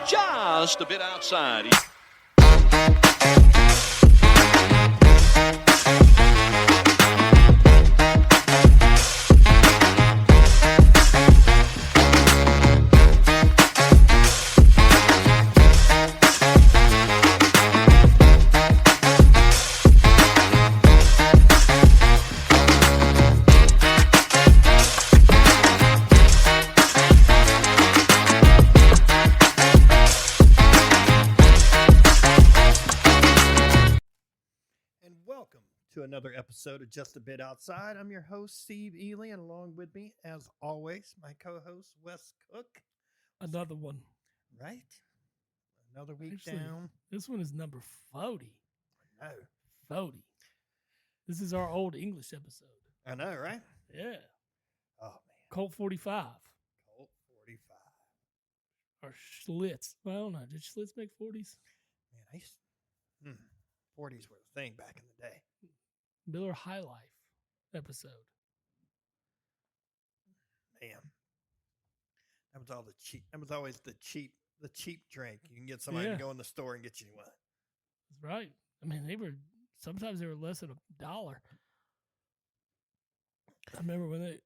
just a bit outside. And welcome to another episode of Just a Bit Outside. I'm your host, Steve Ely, and along with me, as always, my co-host, Wes Cook. Another one. Right? Another week Actually, down. This one is number 40. No. 40. This is our old English episode. I know, right? Yeah. Oh, man. Colt 45. Colt 45. Or Schlitz. Well, I don't know. Did Schlitz make 40s? Man, I used 40s were the thing back in the day. Miller High Life episode. Man. That was all the cheap. That was always the cheap drink. You can get somebody Yeah. to go in the store and get you one. That's right. I mean, sometimes they were less than $1. I remember when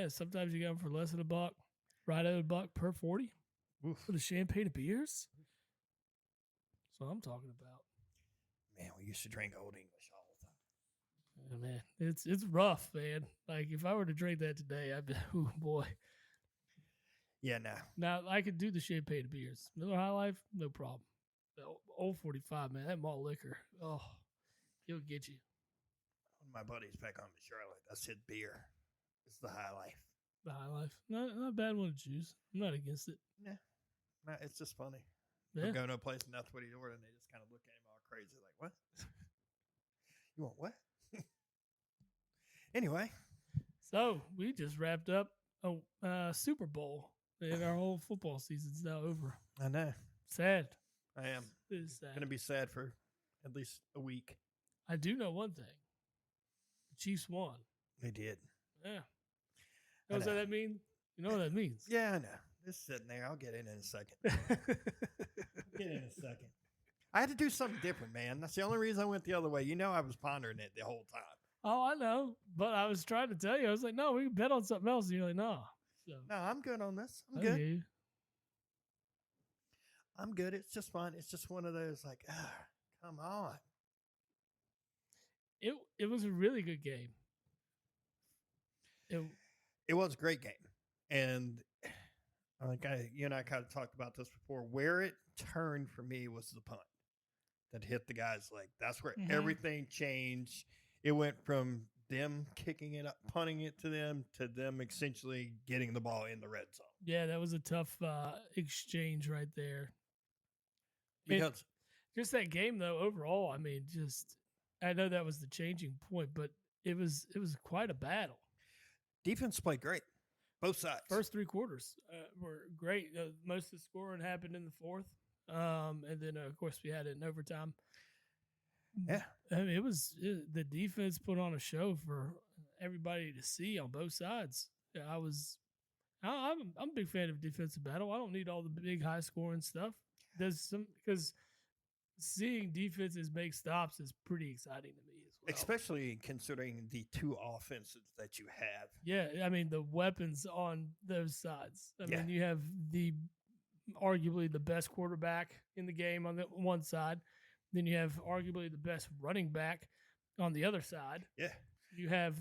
sometimes you got them for less than $1, right at $1 per 40 for the champagne and beers. That's what I'm talking about. Man, we used to drink Old English all the time. Oh, man, it's rough, man. Like if I were to drink that today, I'd be, oh boy. Yeah, no. Now I could do the champagne beers. Miller High Life, no problem. The old 45, man, that malt liquor, oh, it'll get you. One of my buddies back home in Charlotte, that's his beer. It's the High Life. The High Life, not a bad one to choose. I'm not against it. Yeah. No, it's just funny. Yeah. We'll go to a place and that's what he ordered, and they just kind of look at him all crazy, like, what? You want what? Anyway. So we just wrapped up a Super Bowl, and our whole football season's now over. I know. Sad. I am. It is sad. Going to be sad for at least a week. I do know one thing. The Chiefs won. They did. Yeah. I What does know. that mean? You know what that means? Yeah, I know. Just sitting there. I'll get in a second. Get in a second. I had to do something different, man. That's the only reason I went the other way. You know, I was pondering it the whole time. Oh, I know. But I was trying to tell you. I was like, no, we can bet on something else. And you're like, no. So, No, I'm good on this. I'm I good. hear you. I'm good. It's just fun. It's just one of those like, come on. It was a really good game. It was a great game. And like you and I kind of talked about this before. Where it turned for me was the punt that hit the guy's leg. That's where everything changed. It went from them kicking it up, punting it to them essentially getting the ball in the red zone. Yeah, that was a tough exchange right there. Because Just that game, though, overall, I mean, I know that was the changing point, but it was quite a battle. defense played great. Both sides. First 3 quarters were great. Most of the scoring happened in the fourth. And then, of course, we had it in overtime. Yeah. I mean, the defense put on a show for everybody to see on both sides. I'm a big fan of defensive battle. I don't need all the big high scoring stuff. Because seeing defenses make stops is pretty exciting to me as well. Especially considering the two offenses that you have. Yeah, I mean the weapons on those sides. I Yeah. mean you have arguably the best quarterback in the game on the one side. Then you have arguably the best running back on the other side. Yeah. You have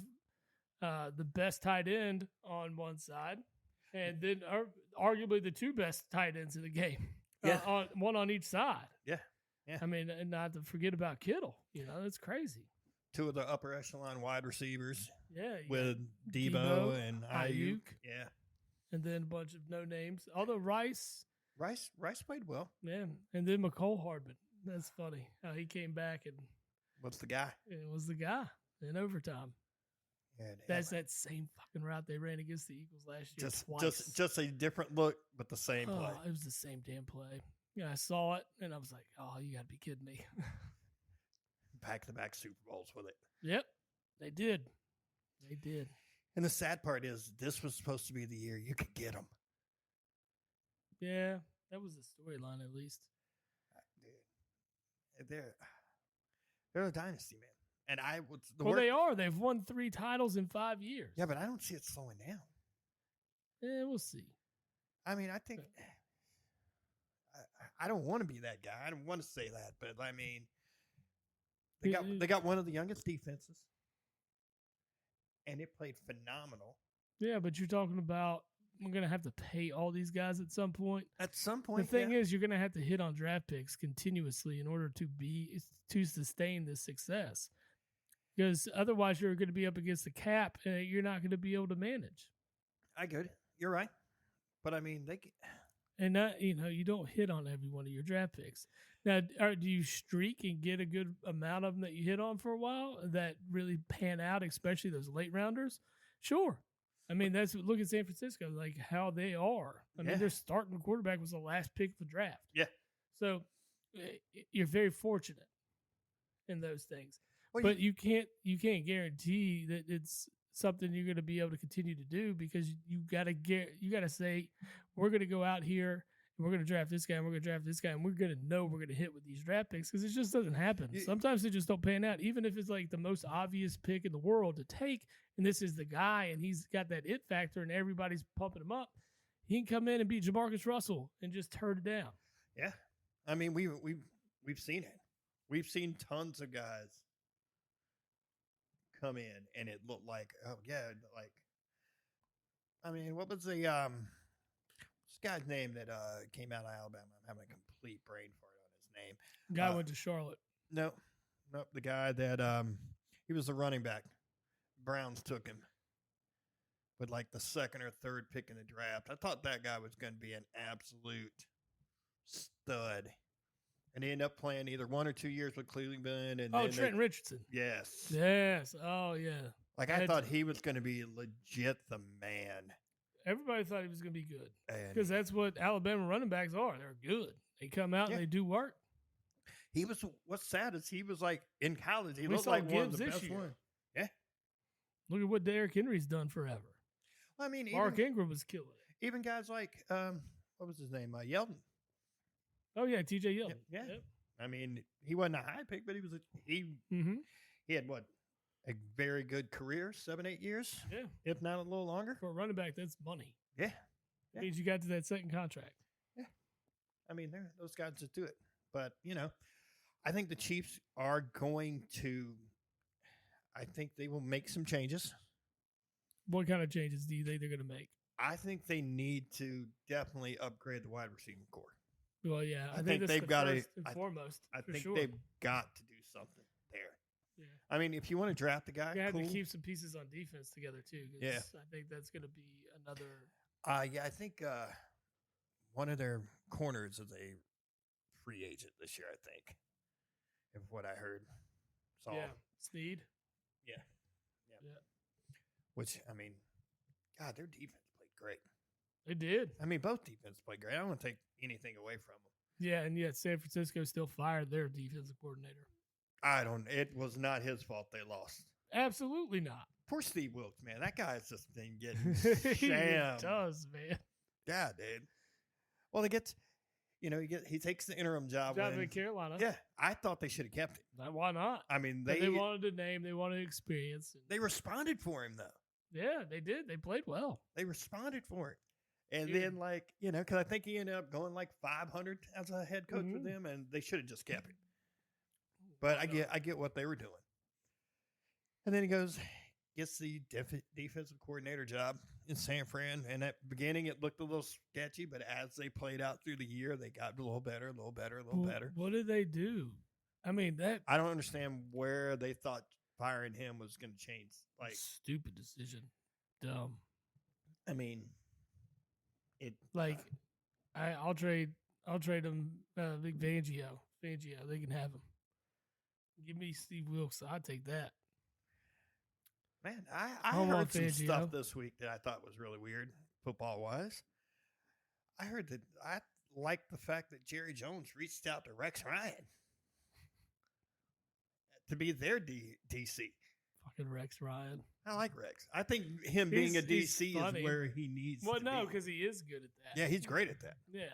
the best tight end on one side, and then arguably the 2 best tight ends in the game. Yeah. One on each side. Yeah. Yeah. I mean, and not to forget about Kittle. You know, it's crazy. 2 of the upper echelon wide receivers Yeah. with Debo Debo, and Ayuk. Ayuk. Yeah. And then a bunch of no names. Although Rice, Rice played well. yeah. And then McCole Hardman. That's funny how he came back and What's the guy? it was the guy in overtime. Yeah, That's that same fucking route they ran against the Eagles last year. Twice. just a different look, but the same play. It was the same damn play. Yeah, I saw it and I was like, "Oh, you got to be kidding me!" Back-to-back Super Bowls with it. Yep, they did. They did. And the sad part is, this was supposed to be the year you could get them. Yeah, That was the storyline, at least. Dude, they're a dynasty, man. And I would. They are. They've won 3 titles in 5 years. Yeah, but I don't see it slowing down. Yeah, we'll see. I mean, I think I don't want to be that guy. I don't want to say that, but I mean, they got one of the youngest defenses, and it played phenomenal. Yeah, but you're talking about we're going to have to pay all these guys at some point. At some point, the thing is, you're going to have to hit on draft picks continuously in order to sustain this success. Because otherwise, you're going to be up against the cap, and you're not going to be able to manage. I get it. You're right, but I mean, you don't hit on every one of your draft picks. Now, do you streak and get a good amount of them that you hit on for a while that really pan out, especially those late rounders? Sure. I mean, look at San Francisco, like how they are. I mean, their starting quarterback was the last pick of the draft. Yeah. So you're very fortunate in those things. Well, but you can't guarantee that it's something you're going to be able to continue to do, because you got to say, we're going to go out here and we're going to draft this guy and we're going to draft this guy and we're going to know we're going to hit with these draft picks, because it just doesn't happen. Sometimes they just don't pan out, even if it's like the most obvious pick in the world to take, and this is the guy and he's got that it factor and everybody's pumping him up. He can come in and beat Jamarcus Russell and just turn it down. Yeah. I mean, we've seen it. We've seen tons of guys come in and it looked like, oh yeah, like, I mean, what was the this guy's name that came out of Alabama? I'm having a complete brain fart on his name. Guy went to Charlotte. No, the guy that he was the running back. Browns took him with like the 2nd or 3rd pick in the draft. I thought that guy was going to be an absolute stud. And he ended up playing either 1 or 2 years with Cleveland. And Trent Richardson. Yes. Yes. Oh, yeah. Like, I thought he was going to be legit the man. Everybody thought he was going to be good. Because that's what Alabama running backs are. They're good. They come out and they do work. What's sad is he was like, in college, he We looked saw like one of Gibbs the this best year. ones. Yeah. Look at what Derrick Henry's done forever. I mean, Mark Ingram was killing it. Even guys like, what was his name? Yeldon. Oh, yeah, TJ Yeldon. Yeah. Yep. I mean, he wasn't a high pick, but he had what? A very good career, 7-8 years. Yeah. If not a little longer. For a running back, that's money. Yeah. It means you got to that second contract. Yeah. I mean, those guys just do it. But, I think the Chiefs are going to, I think they will make some changes. What kind of changes do you think they're going to make? I think they need to definitely upgrade the wide receiving core. Well, yeah. I think that's they've got to, foremost. I think sure. they've got to do something there. Yeah. I mean, if you want to draft the guy, you have cool. to keep some pieces on defense together, too. Yeah. I think that's going to be another. Yeah, I think one of their corners is a free agent this year, I think, of what I heard. So, yeah, Snead. Yeah. Which, I mean, God, their defense played great. They did. I mean, both defenses played great. I don't want to take anything away from them. Yeah, and yet San Francisco still fired their defensive coordinator. It was not his fault they lost. Absolutely not. Poor Steve Wilkes, man. That guy's just been getting He shammed. does, man. Yeah, dude. Well, he takes the interim job in Carolina. Yeah, I thought they should have kept it. Why not? I mean, they wanted a name, they wanted experience. They responded for him, though. Yeah, they did. They played well. They responded for it. And then, because I think he ended up going like 500 as a head coach with them, and they should have just kept it. But I get what they were doing. And then he gets the defensive coordinator job in San Fran. And at the beginning, it looked a little sketchy, but as they played out through the year, they got a little better. What did they do? I mean, I don't understand where they thought firing him was going to change. Like, stupid decision. Dumb. I mean, I'll trade him Big Fangio. They can have him. Give me Steve Wilkes. I'll take that. Man, I heard some stuff this week that I thought was really weird, football-wise. I heard that I liked the fact that Jerry Jones reached out to Rex Ryan to be their DC. Fucking Rex Ryan. I like Rex. I think him being a DC is where he needs to be. Well, no, because he is good at that. Yeah, he's great at that. Yeah.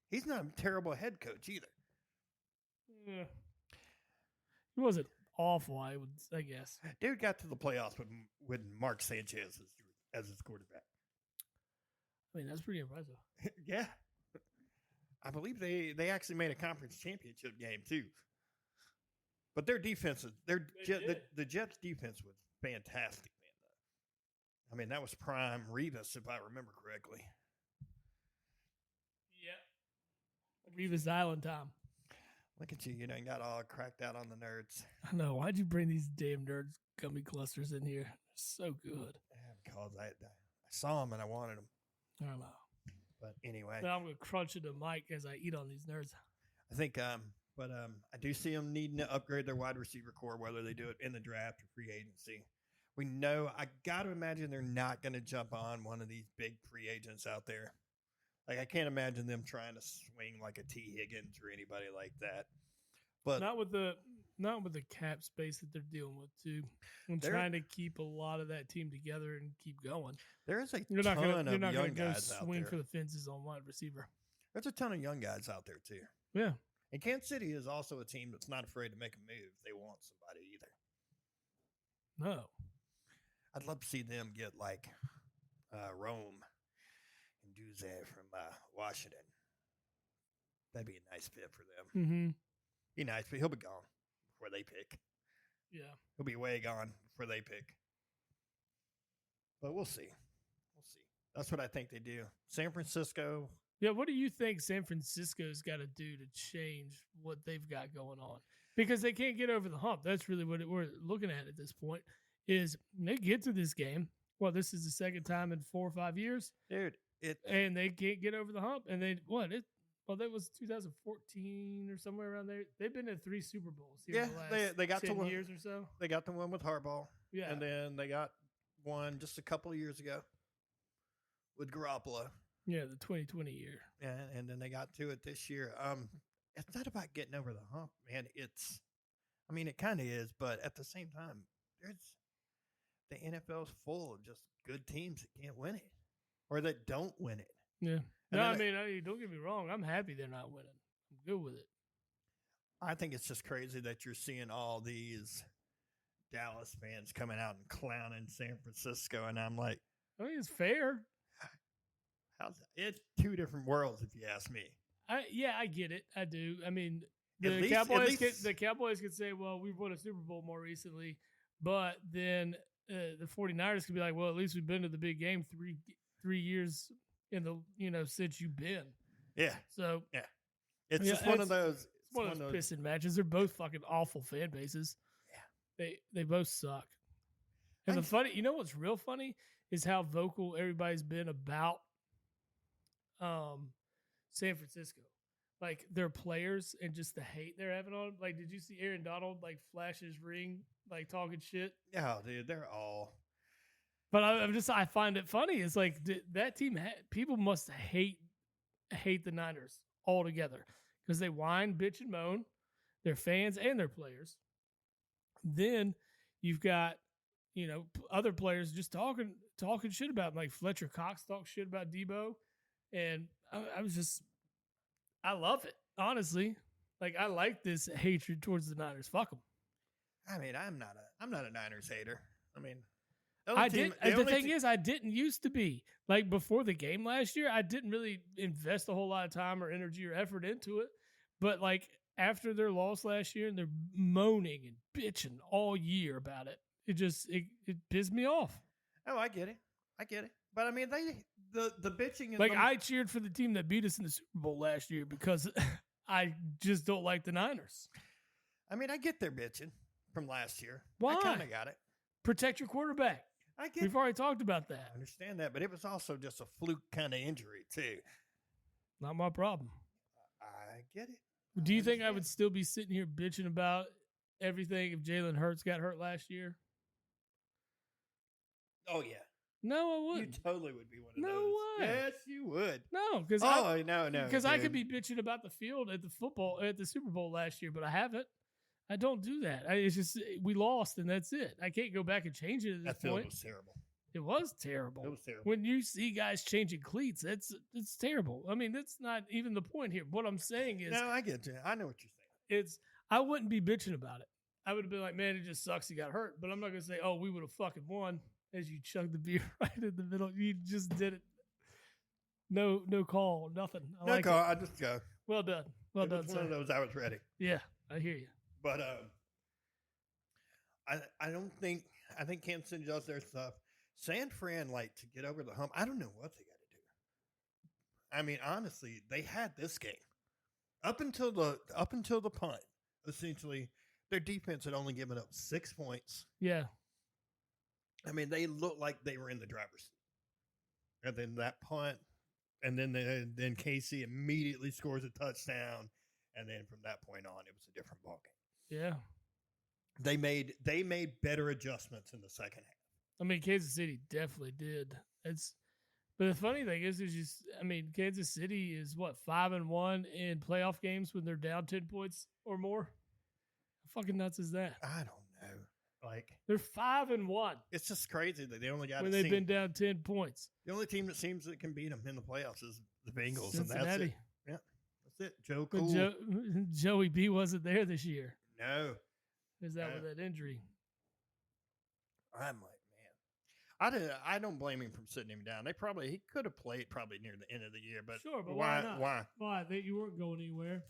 He's not a terrible head coach either. Yeah. He wasn't awful, I guess. Dude got to the playoffs with Mark Sanchez as his quarterback. I mean, that's pretty impressive. Yeah. I believe they actually made a conference championship game too. But their defense the Jets defense was fantastic, man. I mean, that was prime Revis, if I remember correctly. Yeah. Revis Island time. Look at you. You done got all cracked out on the nerds. I know. Why'd you bring these damn nerds gummy clusters in here? They're so good. Because I saw them and I wanted them. I don't know. But anyway. Now I'm going to crunch into mic as I eat on these nerds. I think, I do see them needing to upgrade their wide receiver core, whether they do it in the draft or free agency. We know, I got to imagine they're not going to jump on one of these big free agents out there. Like, I can't imagine them trying to swing like a T. Higgins or anybody like that. But not with the cap space that they're dealing with too. I'm trying to keep a lot of that team together and keep going. There is a ton of young guys out there. Swing for the fences on wide receiver. There's a ton of young guys out there too. Yeah. And Kansas City is also a team that's not afraid to make a move if they want somebody either. No. I'd love to see them get like Rome and Duzay from Washington. That'd be a nice fit for them. Mm-hmm. Be nice, but he'll be gone before they pick. Yeah. He'll be way gone before they pick. But we'll see. We'll see. That's what I think they do. San Francisco. Yeah, what do you think San Francisco's got to do to change what they've got going on? Because they can't get over the hump. That's really what we're looking at this point, is they get to this game. Well, this is the second time in 4 or 5 years. Dude. And they can't get over the hump. And that was 2014 or somewhere around there. They've been in 3 Super Bowls here in the last they got 10 to years or so. They got the one with Harbaugh. Yeah. And then they got one just a couple of years ago with Garoppolo. Yeah, the 2020 year. Yeah, and then they got to it this year. It's not about getting over the hump, man. It kind of is, but at the same time, the NFL's full of just good teams that can't win it or that don't win it. Yeah. Don't get me wrong. I'm happy they're not winning. I'm good with it. I think it's just crazy that you're seeing all these Dallas fans coming out and clowning San Francisco, and I'm like, I think it's fair. It's 2 different worlds, if you ask me. I get it. I do. I mean, the Cowboys could say, well, we've won a Super Bowl more recently, but then the 49ers could be like, well, at least we've been to the big game 3 years in the since you've been. Yeah. So yeah, it's just one of those. It's one of those pissing matches. They're both fucking awful fan bases. Yeah. They both suck. And what's real funny is how vocal everybody's been about San Francisco, like their players and just the hate they're having on. Like, did you see Aaron Donald like flash his ring, like talking shit? Yeah, dude, they're all. But I find it funny. It's like that team. People must hate the Niners altogether because they whine, bitch, and moan. Their fans and their players. Then you've got other players just talking shit about them. Like Fletcher Cox talks shit about Debo. And I love it, honestly. Like, I like this hatred towards the Niners. Fuck them. I mean, I'm not a Niners hater. I mean, the thing is, I didn't used to be. Like, before the game last year, I didn't really invest a whole lot of time or energy or effort into it. But, like, after their loss last year and they're moaning and bitching all year about it, it pissed me off. Oh, I get it. But I mean, the bitching is like I cheered for the team that beat us in the Super Bowl last year because I just don't like the Niners. I mean, I get their bitching from last year. Why? I kind of got it. Protect your quarterback. We've already talked about that. I understand that, but it was also just a fluke kind of injury too. Not my problem. I get it. Do you think I would still be sitting here bitching about everything if Jalen Hurts got hurt last year? Oh yeah. No, I wouldn't. You totally would be one of those. No way. Yes, you would. No, because no. Because I could be bitching about the field at the Super Bowl last year, but I haven't. I don't do that. It's just we lost and that's it. I can't go back and change it at this point. That field was terrible. It was terrible. It was terrible. When you see guys changing cleats, it's terrible. I mean, that's not even the point here. What I'm saying is, No, I get you. I know what you're saying. I wouldn't be bitching about it. I would have been like, man, it just sucks he got hurt. But I'm not gonna say, oh, we would have fucking won as you chugged the beer right in the middle. You just did it. No call, nothing. No call. I just go. Well done. Well It done, was sir. one of those. I was ready. Yeah, I hear you. But I don't think Kansas City does their stuff. San Fran, like, to get over the hump, I don't know what they got to do. I mean, honestly, they had this game up until the punt. Essentially, their defense had only given up 6 points. Yeah. I mean, they looked like they were in the driver's seat. And then that punt, and then Casey immediately scores a touchdown, and then from that point on, it was a different ballgame. Yeah. They made better adjustments in the second half. I mean, Kansas City definitely did. But the funny thing is Kansas City is what, 5-1 in playoff games when they're down 10 points or more. How fucking nuts is that? I don't know. Like, they're 5-1. It's just crazy that they only got when they've been down 10 points. The only team that seems that can beat them in the playoffs is the Bengals, Cincinnati. and that's it. Yeah, that's it. Joe Cool. Joey B wasn't there this year. No, Is that with that injury? I'm like, man, I don't blame him for sitting him down. He could have played probably near the end of the year, but sure, but why not? Why? Why? You weren't going anywhere.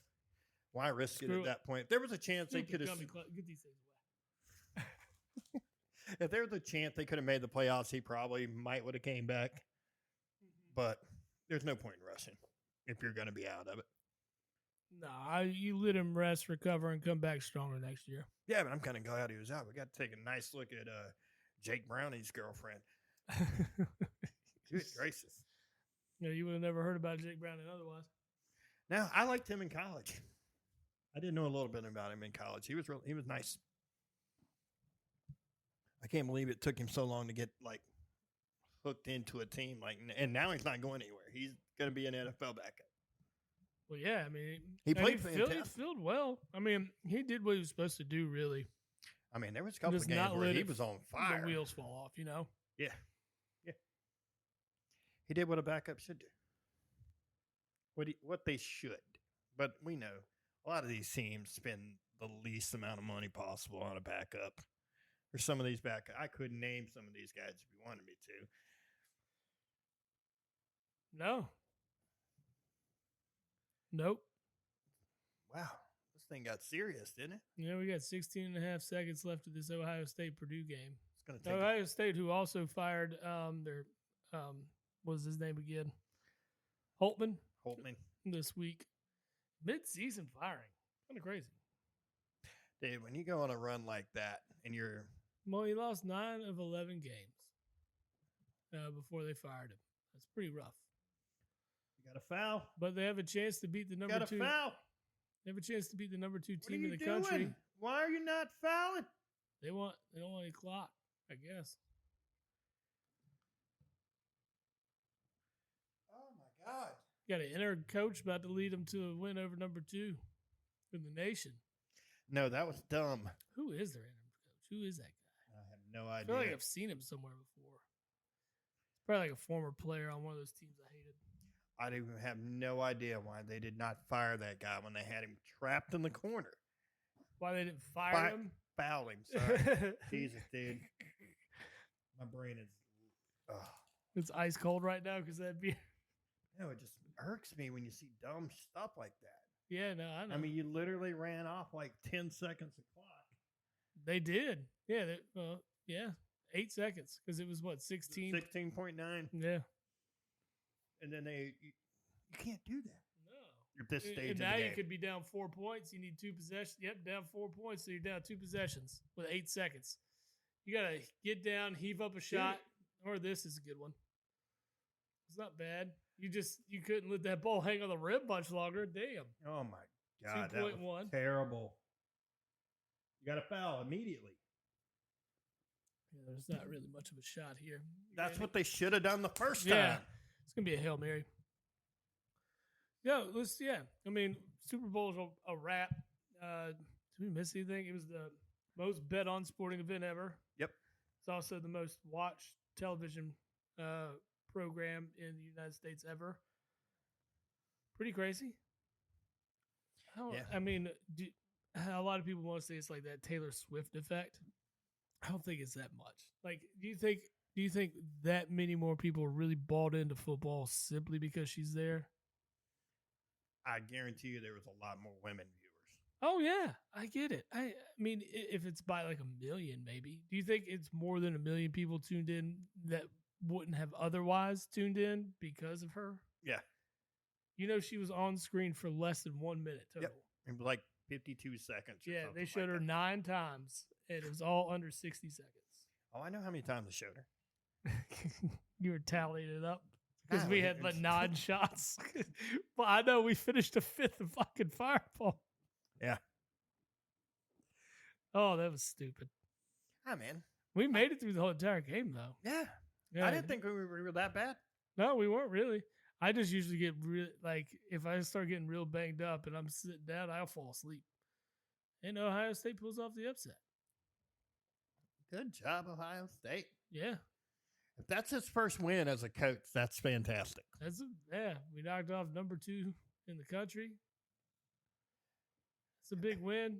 Why risk it Screw at that point? There was a chance they could have. Get these things away. If there was a chance they could have made the playoffs, he probably would have came back. Mm-hmm. But there's no point in rushing if you're going to be out of it. Nah, you let him rest, recover, and come back stronger next year. Yeah, but I'm kind of glad he was out. We got to take a nice look at Jake Browning's girlfriend. Good gracious. Yeah, you would have never heard about Jake Browning otherwise. Now, I liked him in college. I did know a little bit about him in college. He was nice. I can't believe it took him so long to get like hooked into a team. And now he's not going anywhere. He's going to be an NFL backup. Well, yeah, I mean, he played fantastic. He filled well. I mean, he did what he was supposed to do, really. I mean, there was a couple of games where he was on fire. The wheels fall off, you know? Yeah. Yeah. He did what a backup should do. What they should. But we know a lot of these teams spend the least amount of money possible on a backup. Or some of these backup. I couldn't name some of these guys if you wanted me to. No. Nope. Wow. This thing got serious, didn't it? Yeah, we got 16 and a half seconds left of this Ohio State-Purdue game. It's going to take Ohio State, who also fired their, what was his name again? Holtman. This week. Mid-season firing. Kind of crazy. Dude, when you go on a run like that and you're... Well, he lost 9 of 11 games before they fired him. That's pretty rough. You got a foul. But they have a chance to beat the number 2. You got a foul. They have a chance to beat the number 2 team in the doing? country. Why are you not fouling? They don't want any clock, I guess. Oh, my God. Got an interim coach about to lead them to a win over number 2 in the nation. No, that was dumb. Who is their interim coach? Who is that guy? I have no idea. I feel like I've seen him somewhere before. It's probably like a former player on one of those teams I hated. I do have no idea why they did not fire that guy when they had him trapped in the corner. Why they didn't fire him? Foul him, sorry. Jesus, dude. My brain is... It's ice cold right now because that beer. No, it just irks me when you see dumb stuff like that. Yeah, no, I know. I mean, you literally ran off like 10 seconds of clock. They did. Yeah, 8 seconds because it was, what, 16? 16.9. Yeah. And then you can't do that. No. At this stage and of now the game. you could be down 4 points. You need 2 possessions. Yep, down 4 points, so you're down 2 possessions with 8 seconds. You got to get down, heave up a shot, or this is a good one. It's not bad. You couldn't let that ball hang on the rim much longer. Damn. Oh, my God. 2.1. That was terrible. You got to foul immediately. Yeah, there's not really much of a shot here. That's what they should have done the first time. Yeah. It's going to be a Hail Mary. I mean, Super Bowl is a wrap. Did we miss anything? It was the most bet on sporting event ever. Yep. It's also the most watched television program in the United States ever. Pretty crazy. Yeah. I mean, a lot of people want to say it's like that Taylor Swift effect. I don't think it's that much. Like, do you think that many more people are really bought into football simply because she's there? I guarantee you there was a lot more women viewers. Oh yeah, I get it. I mean, if it's by like 1 million, maybe. Do you think it's more than 1 million people tuned in that wouldn't have otherwise tuned in because of her? Yeah. You know, she was on screen for less than 1 minute total. Yep. It was like 52 seconds. Yeah, they showed her 9 times, and it was all under 60 seconds. Oh, I know how many times they showed her. You were tallying it up because Ah, we had like 9 shots. But I know we finished a 5th of fucking Fireball. Yeah. Oh, that was stupid. Ah, man. We made it through the whole entire game, though. Yeah. I didn't think we were that bad. No, we weren't really. I just usually get like, if I start getting real banged up and I'm sitting down, I'll fall asleep. And Ohio State pulls off the upset. Good job, Ohio State. Yeah. If that's his first win as a coach, that's fantastic. We knocked off number 2 in the country. It's a big win.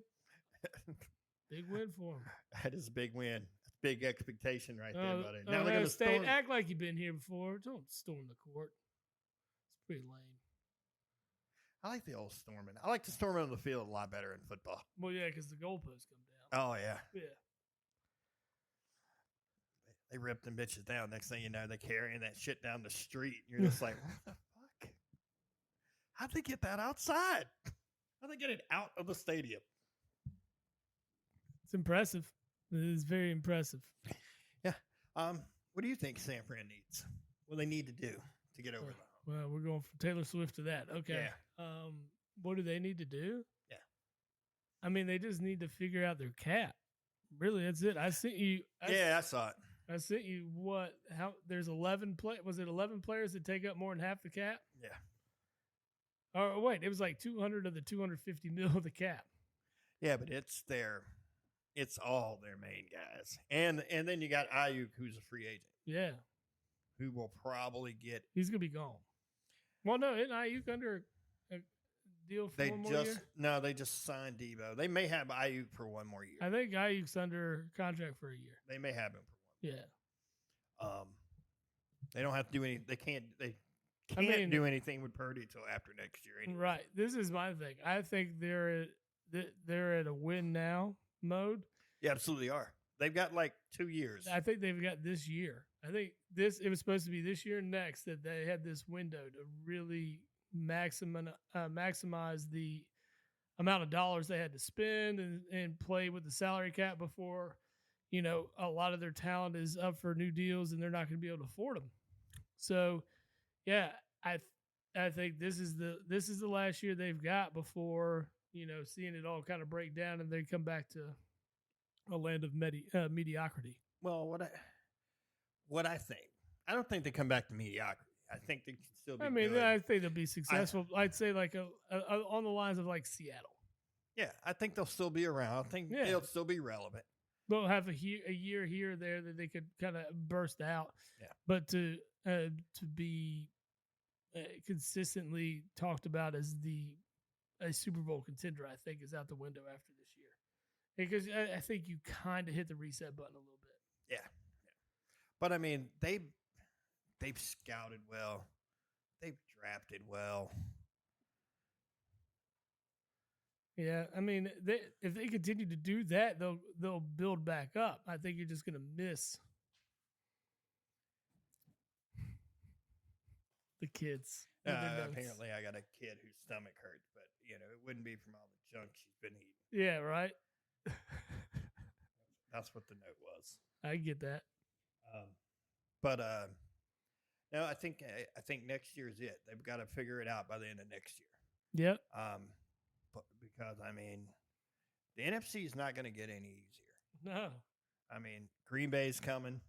Big win for him. That is a big win. That's big expectation right there, buddy. Now they're going to stay. Act like you've been here before. Don't storm the court. It's pretty lame. I like the old storming. I like to storm on the field a lot better in football. Well, yeah, because the goalposts come down. Oh, yeah. Yeah. They rip them bitches down. Next thing you know, they're carrying that shit down the street. You're just like, what the fuck? How'd they get that outside? How'd they get it out of the stadium? It's impressive. It is very impressive. Yeah. What do you think San Fran needs? What do they need to do to get over that? Well, we're going from Taylor Swift to that. Okay. Yeah. What do they need to do? Yeah. I mean, they just need to figure out their cap. Really, that's it. I sent you. I saw it. I sent you what? How? There's 11 Was it 11 players that take up more than half the cap? Yeah. Oh wait, it was like 200 of the 250 mil of the cap. Yeah, but it's all their main guys, and then you got Ayuk, who's a free agent. Yeah. Who will probably get? He's gonna be gone. Well, no, isn't Ayuk under a deal for one more year? No, they just signed Debo. They may have Ayuk for one more year. I think Ayuk's under contract for a year. They may have him for one. Yeah. They don't have to do any. They can't do anything with Purdy until after next year. Anyway. Right. This is my thing. I think they're at a win now mode. Yeah, absolutely are. They've got like 2 years. I think they've got this year. I think it was supposed to be this year and next that they had this window to really maximize the amount of dollars they had to spend and play with the salary cap before, a lot of their talent is up for new deals and they're not going to be able to afford them. So, yeah, I think this is the last year they've got before, seeing it all kind of break down and they come back to a land of mediocrity. Well, what I think, I don't think they come back to mediocrity. I think they can still be good. I think they'll be successful. I'd say like on the lines of like Seattle. Yeah, I think they'll still be around. I think they'll still be relevant. They'll have a year here or there that they could kind of burst out. Yeah. But to be consistently talked about as a Super Bowl contender, I think is out the window after this year. Because I think you kind of hit the reset button a little bit. Yeah. But I mean, they've scouted well. They've drafted well. Yeah, I mean, if they continue to do that, they'll build back up. I think you're just going to miss the kids. Apparently, I got a kid whose stomach hurts, but it wouldn't be from all the junk she's been eating. Yeah, right. That's what the note was. I get that. No, I think next year is it. They've got to figure it out by the end of next year. Yep. Because I mean, the NFC is not going to get any easier. No. I mean, Green Bay's coming.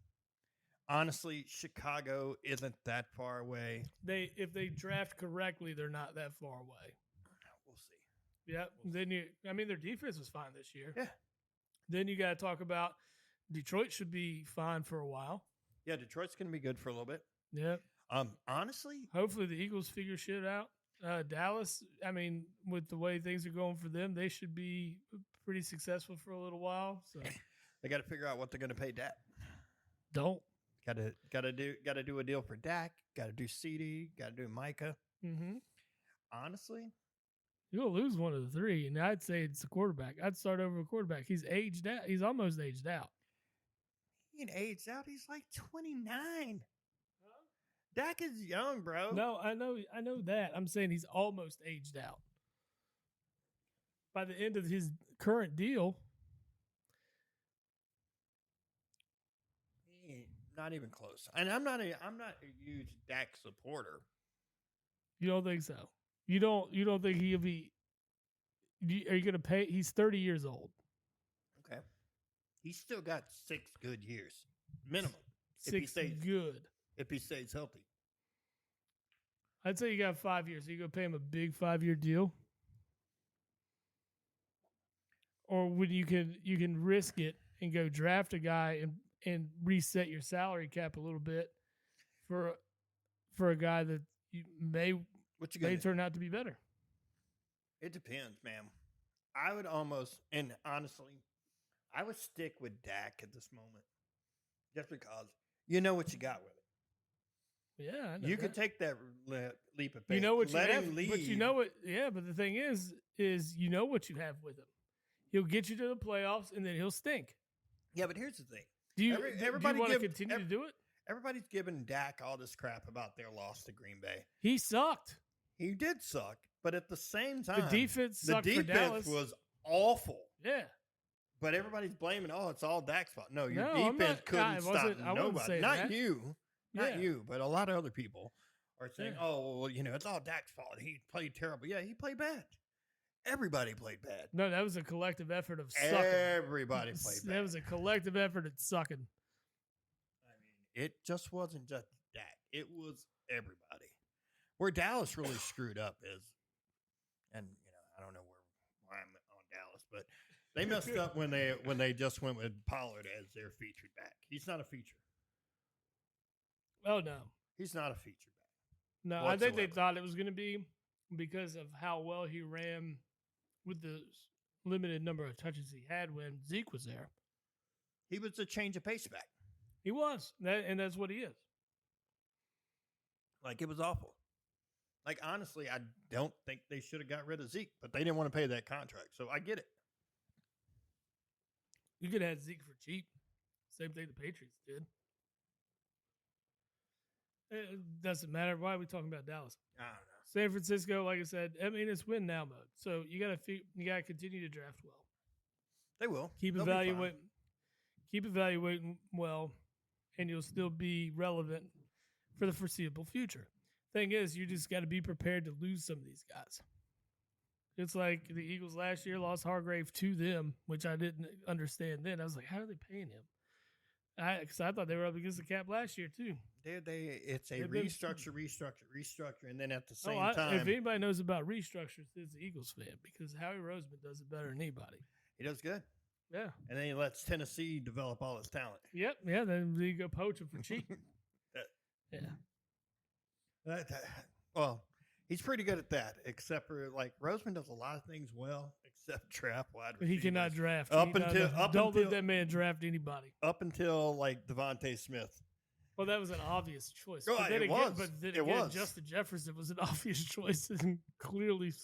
Honestly, Chicago isn't that far away. If they draft correctly, they're not that far away. We'll see. Yep. Their defense was fine this year. Yeah. Then you got to talk about Detroit should be fine for a while. Yeah, Detroit's going to be good for a little bit. Yep. Honestly, Hopefully the Eagles figure shit out. Dallas, I mean, with the way things are going for them, they should be pretty successful for a little while. So they got to figure out what they're going to pay Dak. don't. Got to do a deal for Dak. Got to do CD. Got to do Micah. Mm-hmm. Honestly, you'll lose one of the three, and I'd say it's the quarterback. I'd start over a quarterback. He's aged out. He's almost aged out. He ain't aged out. He's like 29. Dak is young, bro. No, I know that. I'm saying he's almost aged out. By the end of his current deal, not even close. And I'm not a huge Dak supporter. You don't think so? You don't think he'll be? Are you going to pay? He's 30 years old. Okay, he's still got 6 good years minimum. If he stays healthy. I'd say you got 5 years. Are you going to pay him a big 5-year deal? Or when you can risk it and go draft a guy and reset your salary cap a little bit for a guy that you may turn out to be better. It depends, man. I would almost, and honestly, I would stick with Dak at this moment, just because you know what you got with it. Yeah, I know you could take that leap of faith. You know what Let you him have, leave. but you know what? Yeah, but the thing is you know what you have with him. He'll get you to the playoffs, and then he'll stink. Yeah, but here's the thing. Do you want to continue to do it? Everybody's giving Dak all this crap about their loss to Green Bay. He sucked. He did suck, but at the same time, the defense sucked for Dallas. Was awful. Yeah. But everybody's blaming, it's all Dak's fault. No, your defense couldn't stop nobody. Not you. Not you, but a lot of other people are saying, it's all Dak's fault. He played terrible. Yeah, he played bad. Everybody played bad. No, that was a collective effort of sucking. Everybody played bad. That was a collective effort at sucking. I mean, it just wasn't just Dak. It was everybody. Where Dallas really screwed up is, and I don't know why I'm on Dallas, but they messed up when they just went with Pollard as their featured back. He's not a feature. Oh no, he's not a feature back. No, whatsoever. I think they thought it was going to be because of how well he ran with the limited number of touches he had when Zeke was there. He was a change of pace back. He was, and that's what he is. Like, it was awful. Like, honestly, I don't think they should have got rid of Zeke, but they didn't want to pay that contract, so I get it. You could have had Zeke for cheap. Same thing the Patriots did. It doesn't matter. Why are we talking about Dallas? I don't know. San Francisco, like I said, I mean, it's win now mode. So you gotta continue to draft well. They will. Keep evaluating well, and you'll still be relevant for the foreseeable future. Thing is, you just got to be prepared to lose some of these guys. It's like the Eagles last year lost Hargrave to them, which I didn't understand then. I was like, how are they paying him? Because I thought they were up against the cap last year too. It's a restructure, and then at the same time, if anybody knows about restructures, it's the Eagles fan, because Howie Roseman does it better than anybody. He does good. Yeah, and then he lets Tennessee develop all his talent. Yep, yeah. Then you go poach him for cheap. Yeah. Well, he's pretty good at that, except for Roseman does a lot of things well, except draft wide receivers. He cannot draft. Don't let that man draft anybody. Up until Devontae Smith. Well, that was an obvious choice. Oh, but then it was. Justin Jefferson was an obvious choice, and clearly.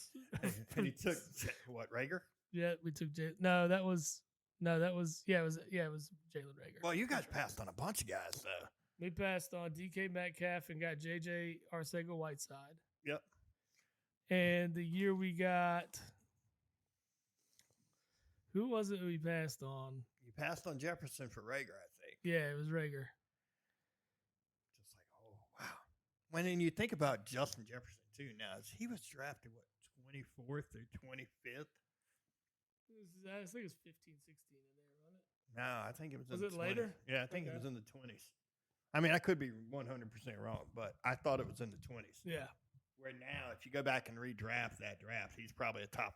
And he took what, Rager? Yeah, we took No, that was Jalen Rager. Well, you guys passed on a bunch of guys, though. We passed on DK Metcalf and got JJ Arcega-Whiteside. Yep. And the year we got, who was it we passed on? You passed on Jefferson for Rager, I think. Yeah, it was Rager. Just like, oh, wow. When you think about Justin Jefferson, too, now, he was drafted, 24th or 25th? I think it was 15, 16 in there, wasn't it? No, I think it was in the 20s. Was it later? Yeah, I think it was in the 20s. I mean, I could be 100% wrong, but I thought it was in the 20s. Yeah. Where now, if you go back and redraft that draft, he's probably a top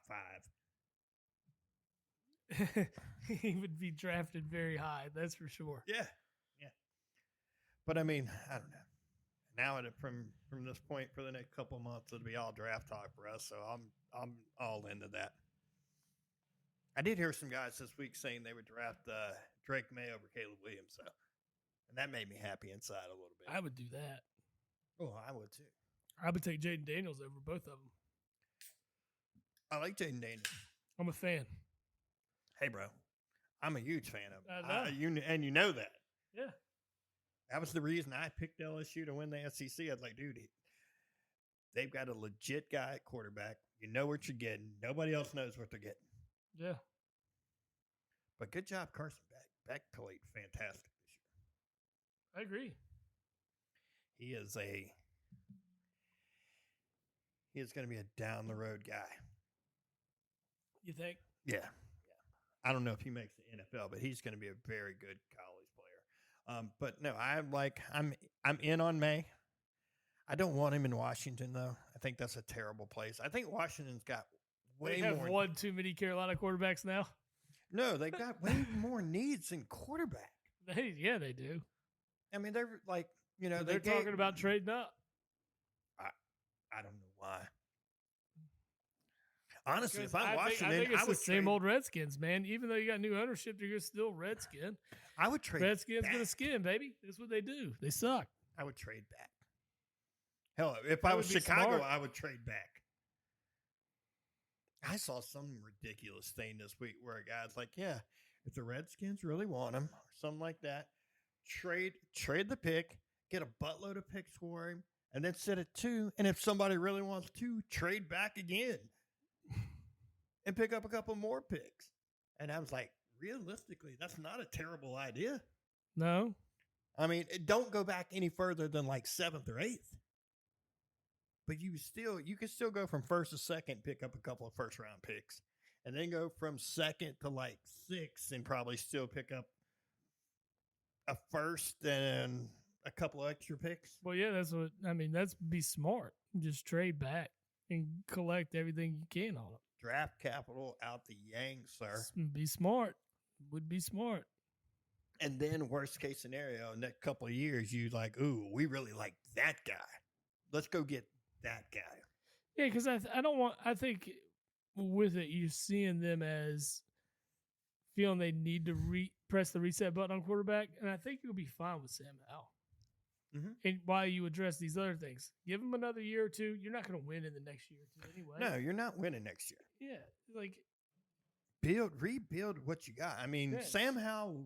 5. He would be drafted very high, that's for sure. Yeah. But I mean, I don't know. Now from this point for the next couple of months, it'll be all draft talk for us. So I'm all into that. I did hear some guys this week saying they would draft Drake May over Caleb Williams, so, and that made me happy inside a little bit. I would do that. Oh, I would too. I would take Jaden Daniels over both of them. I like Jaden Daniels. I'm a fan. Hey, bro, I'm a huge fan of him. I know. And you know that. Yeah. That was the reason I picked LSU to win the SEC. I was like, dude, they've got a legit guy at quarterback. You know what you're getting. Nobody else knows what they're getting. Yeah. But good job, Carson Beck. Beck played fantastic this year. I agree. He is going to be a down the road guy. You think? Yeah. I don't know if he makes the NFL, but he's going to be a very good college player. But no, I'm in on May. I don't want him in Washington though. I think that's a terrible place. I think Washington's got way they have more. one too many Carolina quarterbacks now. No, they got way more needs than quarterback. They do. I mean, they're like, they're talking about trading up. I don't know why. Honestly, if I'm I Washington, think it's I would the same old Redskins, man. Even though you got new ownership, you're still Redskin. I would trade. Redskins back. gonna skin, baby. That's what they do. They suck. I would trade back. Hell, if I was Chicago, I would trade back. I saw some ridiculous thing this week where a guy's like, yeah, if the Redskins really want him or something like that, trade the pick, get a buttload of picks for him, and then sit at 2. And if somebody really wants to, trade back again and pick up a couple more picks. And I was like, realistically, that's not a terrible idea. No. I mean, don't go back any further than like 7th or 8th. But you can still go from 1st to 2nd, pick up a couple of first round picks, and then go from 2nd to like 6th and probably still pick up a 1st and a couple of extra picks. Well, yeah, that's be smart. Just trade back and collect everything you can on it. Draft capital out the yang, sir. Be smart. Would be smart. And then worst case scenario, next couple of years, you like, ooh, we really like that guy. Let's go get that guy. Yeah, because I think with it, you're seeing them as feeling they need to press the reset button on quarterback, and I think you'll be fine with Sam Howell. Mm-hmm. And while you address these other things, give him another year or two. You're not going to win in the next year or two anyway. No, you're not winning next year. Yeah, like rebuild what you got. I mean, yes. Sam Howell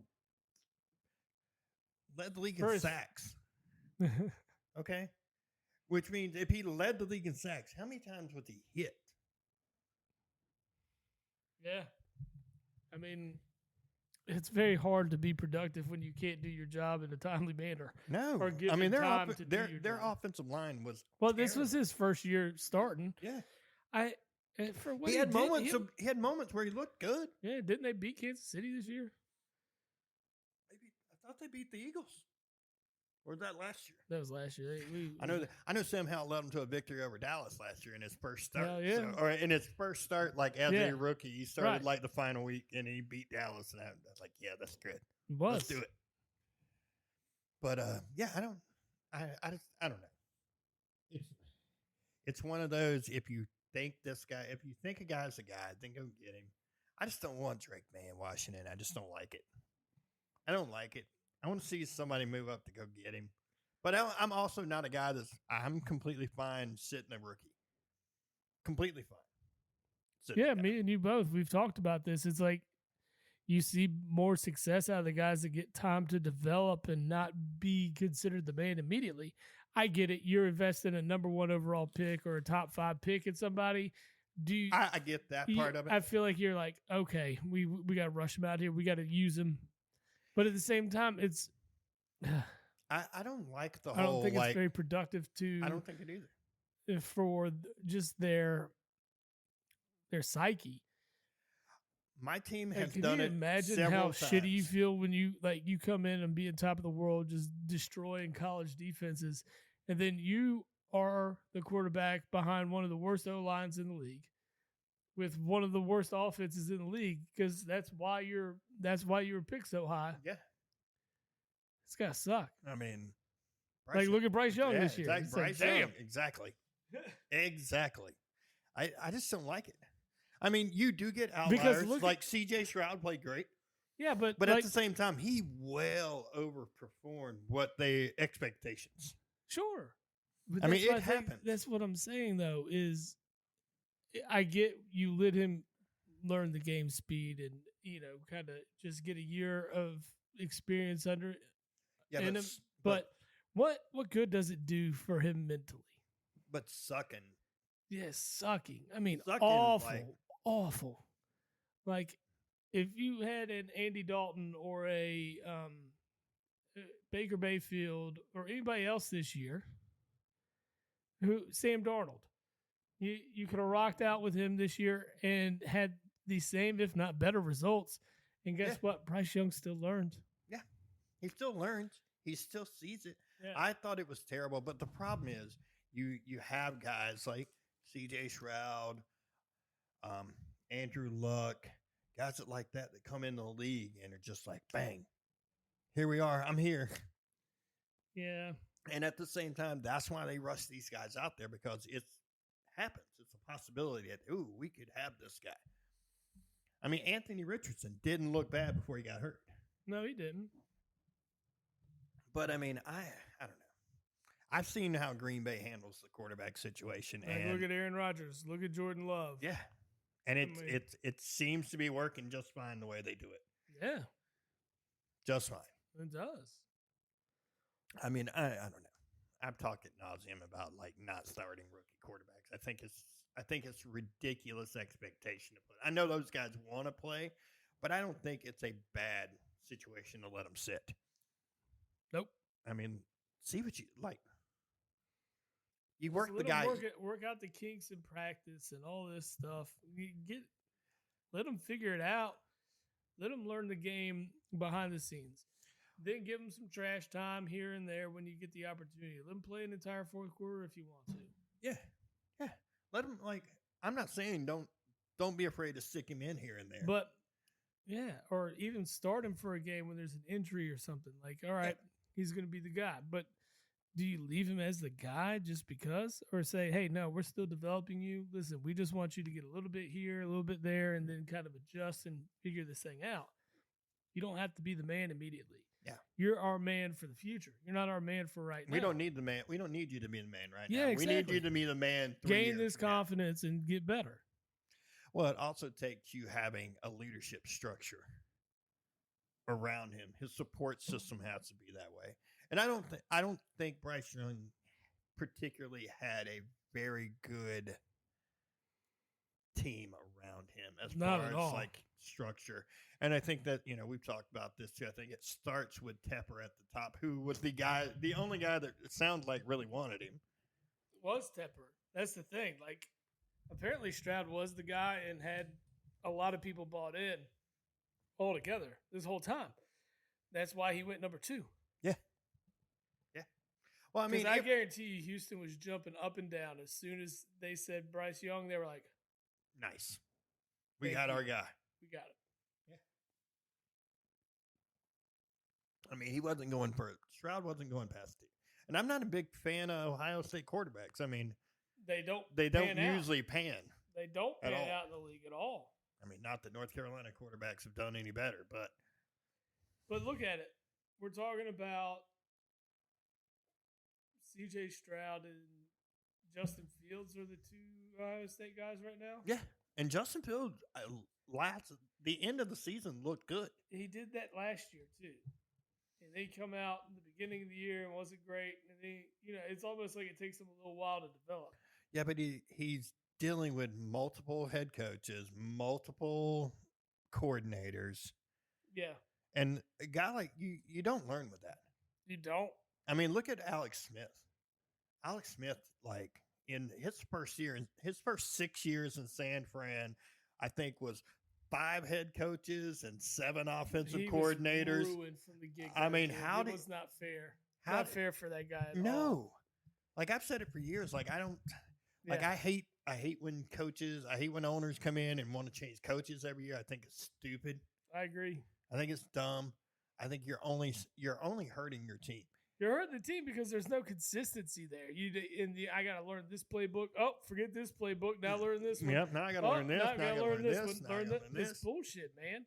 led the league in sacks. Okay? Which means if he led the league in sacks, how many times was he hit? Yeah. I mean, it's very hard to be productive when you can't do your job in a timely manner. No. Or give their offensive line was Well, this was his first year starting. Yeah. He had moments where he looked good. Yeah, didn't they beat Kansas City this year? I thought they beat the Eagles. Or was that last year? That was last year. I know Sam Howell led them to a victory over Dallas last year in his first start. Yeah. Or in his first start, like as a rookie, he started like the final week and he beat Dallas, and I was like, yeah, that's good. Let's do it. But yeah, I don't know. It's one of those. If you think a guy's a guy, then go get him. I just don't want Drake May in Washington. I just don't like it. I don't like it. I want to see somebody move up to go get him. But I'm also not a guy I'm completely fine sitting a rookie. Completely fine. Yeah, me and you both. We've talked about this. It's like you see more success out of the guys that get time to develop and not be considered the man immediately. I get it. You're investing a number 1 overall pick or a top 5 pick in somebody. I get that part of it. I feel like you're like, okay, we got to rush him out here. We got to use him. But at the same time, it's. I don't like the whole. I don't think it's very productive to. I don't think it either. For just their psyche. My team has can done you it. Imagine how shitty you feel when you come in and be on top of the world, just destroying college defenses, and then you are the quarterback behind one of the worst O lines in the league, with one of the worst offenses in the league, because that's why you were picked so high. Yeah, it's gotta suck. I mean, Like, look at Bryce Young this year. Exactly. It's like, Bryce damn. Young. Exactly. I just don't like it. I mean, you do get outliers. Like C.J. Stroud played great. Yeah, but at the same time, he well overperformed what they expectations. Sure. But I mean, it happens. That's what I'm saying, though, is I get you let him learn the game speed and, kind of just get a year of experience under it. Yeah, but what good does it do for him mentally? But sucking. Yes, sucking. I mean, sucking, awful. Like, if you had an Andy Dalton or a Baker Mayfield or anybody else this year, Sam Darnold, you could have rocked out with him this year and had the same, if not better, results. And guess what? Bryce Young still learned. Yeah, he still learns. He still sees it. Yeah. I thought it was terrible, but the problem is you have guys like C.J. Stroud, Andrew Luck, guys that come into the league and are just like, bang, here we are. I'm here. Yeah. And at the same time, that's why they rush these guys out there, because it happens. It's a possibility that, we could have this guy. I mean, Anthony Richardson didn't look bad before he got hurt. No, he didn't. But, I mean, I don't know. I've seen how Green Bay handles the quarterback situation. And look at Aaron Rodgers. Look at Jordan Love. Yeah. And it seems to be working just fine the way they do it. Yeah. Just fine. It does. I mean, I don't know. I've talked ad nauseum about not starting rookie quarterbacks. I think it's ridiculous expectation to put. I know those guys want to play, but I don't think it's a bad situation to let them sit. Nope. I mean, see what you like. You work the guy. Work out the kinks in practice and all this stuff. Let them figure it out. Let them learn the game behind the scenes. Then give them some trash time here and there when you get the opportunity. Let them play an entire fourth quarter if you want to. Yeah. Let them I'm not saying don't be afraid to stick him in here and there. But yeah, or even start him for a game when there's an injury or something. Like, all right, he's going to be the guy. But do you leave him as the guy just because? Or say, hey, no, we're still developing you. Listen, we just want you to get a little bit here, a little bit there, and then kind of adjust and figure this thing out. You don't have to be the man immediately. Yeah. You're our man for the future. You're not our man for right now. We don't need the man. We don't need you to be the man right now. Exactly. We need you to be the man. Gain this confidence and get better. Well, it also takes you having a leadership structure around him. His support system has to be that way. And I don't think Bryce Young particularly had a very good team around him as far as structure. And I think that, we've talked about this too. I think it starts with Tepper at the top, who was the only guy that it sounds like really wanted him. Was Tepper. That's the thing. Apparently Stroud was the guy and had a lot of people bought in altogether this whole time. That's why he went number 2. Yeah. Well, I mean, I guarantee you Houston was jumping up and down as soon as they said Bryce Young. They were like, nice. We got our guy. We got it. Yeah. I mean, Stroud wasn't going past it. And I'm not a big fan of Ohio State quarterbacks. I mean, they don't usually pan. They don't pan out in the league at all. I mean, not that North Carolina quarterbacks have done any better, but look at it. We're talking about C.J. Stroud and Justin Fields are the 2 Ohio State guys right now. Yeah, and Justin Fields the end of the season looked good. He did that last year too, and they come out in the beginning of the year and wasn't great. And it's almost like it takes them a little while to develop. Yeah, but he's dealing with multiple head coaches, multiple coordinators. Yeah, and a guy like you don't learn with that. You don't. I mean, look at Alex Smith. Alex Smith, in his first 6 years in San Fran, I think was 5 head coaches and 7 offensive coordinators. Was ruined from the get-go. I mean, it was not fair. Not fair for that guy at all. No. I've said it for years. I hate when owners come in and want to change coaches every year. I think it's stupid. I agree. I think it's dumb. I think you're only hurting your team. You're hurting the team because there's no consistency there. I got to learn this playbook. Oh, forget this playbook. Now learn this one. Yep, now I got to learn this. Now I got to learn this one. Now I Learn gotta this bullshit, man.